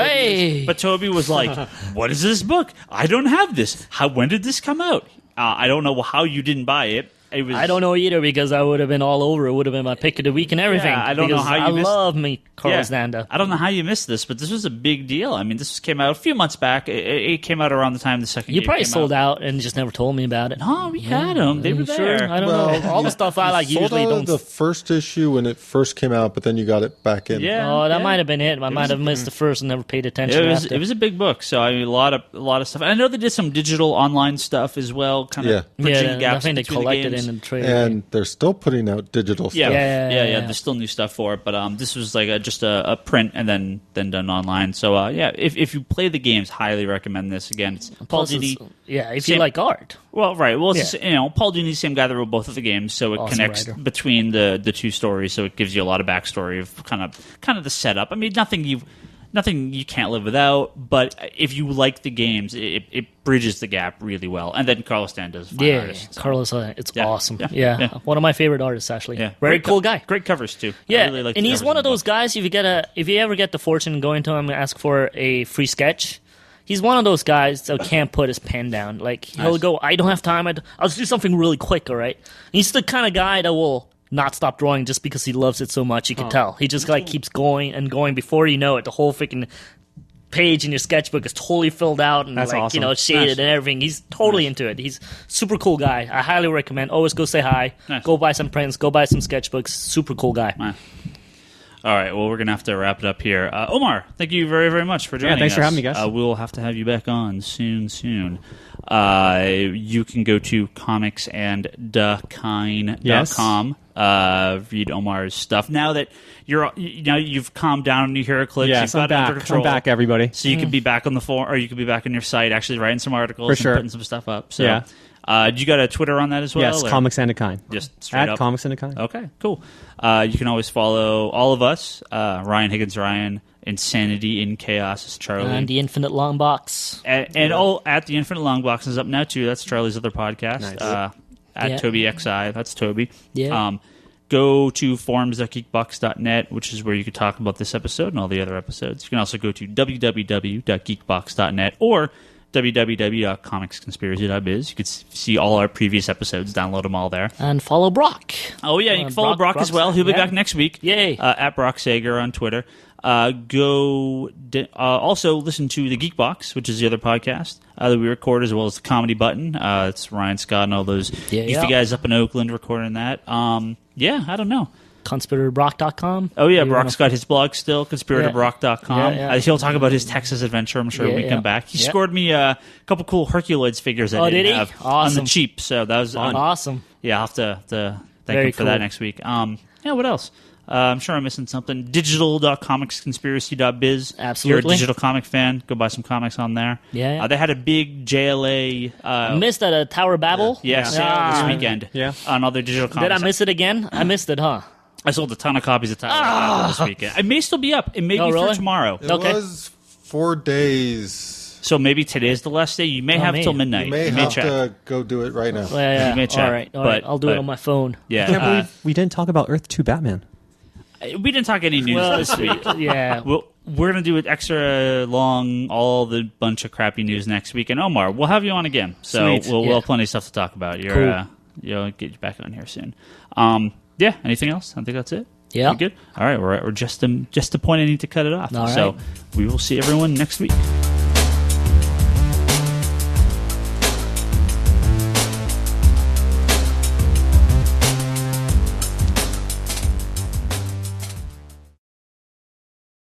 but Toby was like, "What is this book? I don't have this. When did this come out? I don't know how you didn't buy it." I don't know either, because I would have been all over. It would have been my pick of the week and everything. Yeah, I don't know how you love me, Carlos Danda. I don't know how you missed this, but this was a big deal. I mean, this came out a few months back. It came out around the time the second. You game probably came sold out and just never told me about it. No, we had them. They were there. Sure? I don't know. All the stuff I like usually Sold out don't. the first issue when it first came out, but then you got it back in. Yeah. Oh, that might have been it. I might have missed the first and never paid attention. It was a big book, so I mean, a lot of stuff. And I know they did some digital online stuff as well, kind of bridging gaps I think they between collected the games. in the trailer. And they're still putting out digital stuff. Yeah. There's still new stuff for it, but this was like just a print and then done online. So if you play the games, highly recommend this. Again, it's Paul Dini. If you like art. Well, right. Well, it's Paul Dini's the same guy that wrote both of the games, so it connects between the two stories. So it gives you a lot of backstory of kind of the setup. I mean, nothing you can't live without, but if you like the games, it bridges the gap really well. And then Carlos Danda is a fine artist. So. Carlos, it's awesome. Yeah. One of my favorite artists, actually. Yeah. Very cool guy. Great covers, too. Yeah, I really like and he's one of those guys, if you ever get the fortune going to him and ask for a free sketch, he's one of those guys that can't put his pen down. Like, he'll go, I don't have time, I'll just do something really quick, all right? He's the kind of guy that will not stop drawing just because he loves it so much. You can tell. He just keeps going and going. Before you know it, the whole freaking page in your sketchbook is totally filled out and awesome. shaded and everything. He's totally into it. He's super cool guy. I highly recommend. Always go say hi. Go buy some prints. Go buy some sketchbooks. Super cool guy. Nice. All right, well, we're going to have to wrap it up here. Omar, thank you very, very much for joining us. Yeah, thanks for having me, guys. We'll have to have you back on soon. You can go to comicsandthekine.com. Read Omar's stuff. Now that you've calmed down and you HeroClix, yes, you've got it under control. I'm back, everybody. So you can be back on the forum, or you can be back on your site actually writing some articles For sure. and putting some stuff up. So, you got a Twitter on that as well? Yes, Comics and Kine. Just straight up? Comics and Kine. Okay, cool. You can always follow all of us, Ryan Higgins, Insanity in Chaos is Charlie. And the Infinite Long Box. And all at the Infinite Long Box is up now, too. That's Charlie's other podcast. Nice. At Toby XI. That's Toby. Yeah. Go to forums.geekbox.net, which is where you can talk about this episode and all the other episodes. You can also go to www.geekbox.net or www.comicsconspiracy.biz. You could see all our previous episodes, download them all there. And follow Brock. Oh, yeah, you can follow Brock as well. He'll be back next week. Yay. At Brock Sager on Twitter. Also listen to the Geek Box, which is the other podcast that we record, as well as the Comedy Button. It's Ryan Scott and all those goofy guys up in Oakland recording that. I don't know. ConspiratorBrock.com. Oh, yeah, Brock's got his blog still, conspiratorbrock.com. Yeah. He'll talk about his Texas adventure, I'm sure, when we come back. He scored me a couple cool Herculoids figures that I didn't have on the cheap, so that was awesome. Yeah, I'll have to thank him for that next week. What else? I'm sure I'm missing something. Digital.comicsconspiracy.biz. Absolutely. If you're a digital comic fan, go buy some comics on there. Yeah. They had a big JLA... missed at a Tower Babel? sale this weekend. Yeah. On all their digital comics. Did I miss it again? I missed it, huh? I sold a ton of copies of Tyler this weekend. It may still be up. It may be really? for tomorrow. It Okay. was 4 days. So maybe today's the last day. You may have man. till midnight. You may may have check. to go do it right now. Yeah. You may check, All right. but- I'll do it but- on my phone. Yeah. I can't believe we didn't talk about Earth 2 Batman. We didn't talk any news Well, this week. yeah. We're going to do an extra long, all the bunch of crappy news next week. And Omar, we'll have you on again. So Sweet. we'll Yeah. have plenty of stuff to talk about. Cool. You'll get you back on here soon. Yeah, anything else? I think that's it. Yeah. We good? All right, we're just the point I need to cut it off. All So right. we will see everyone next week.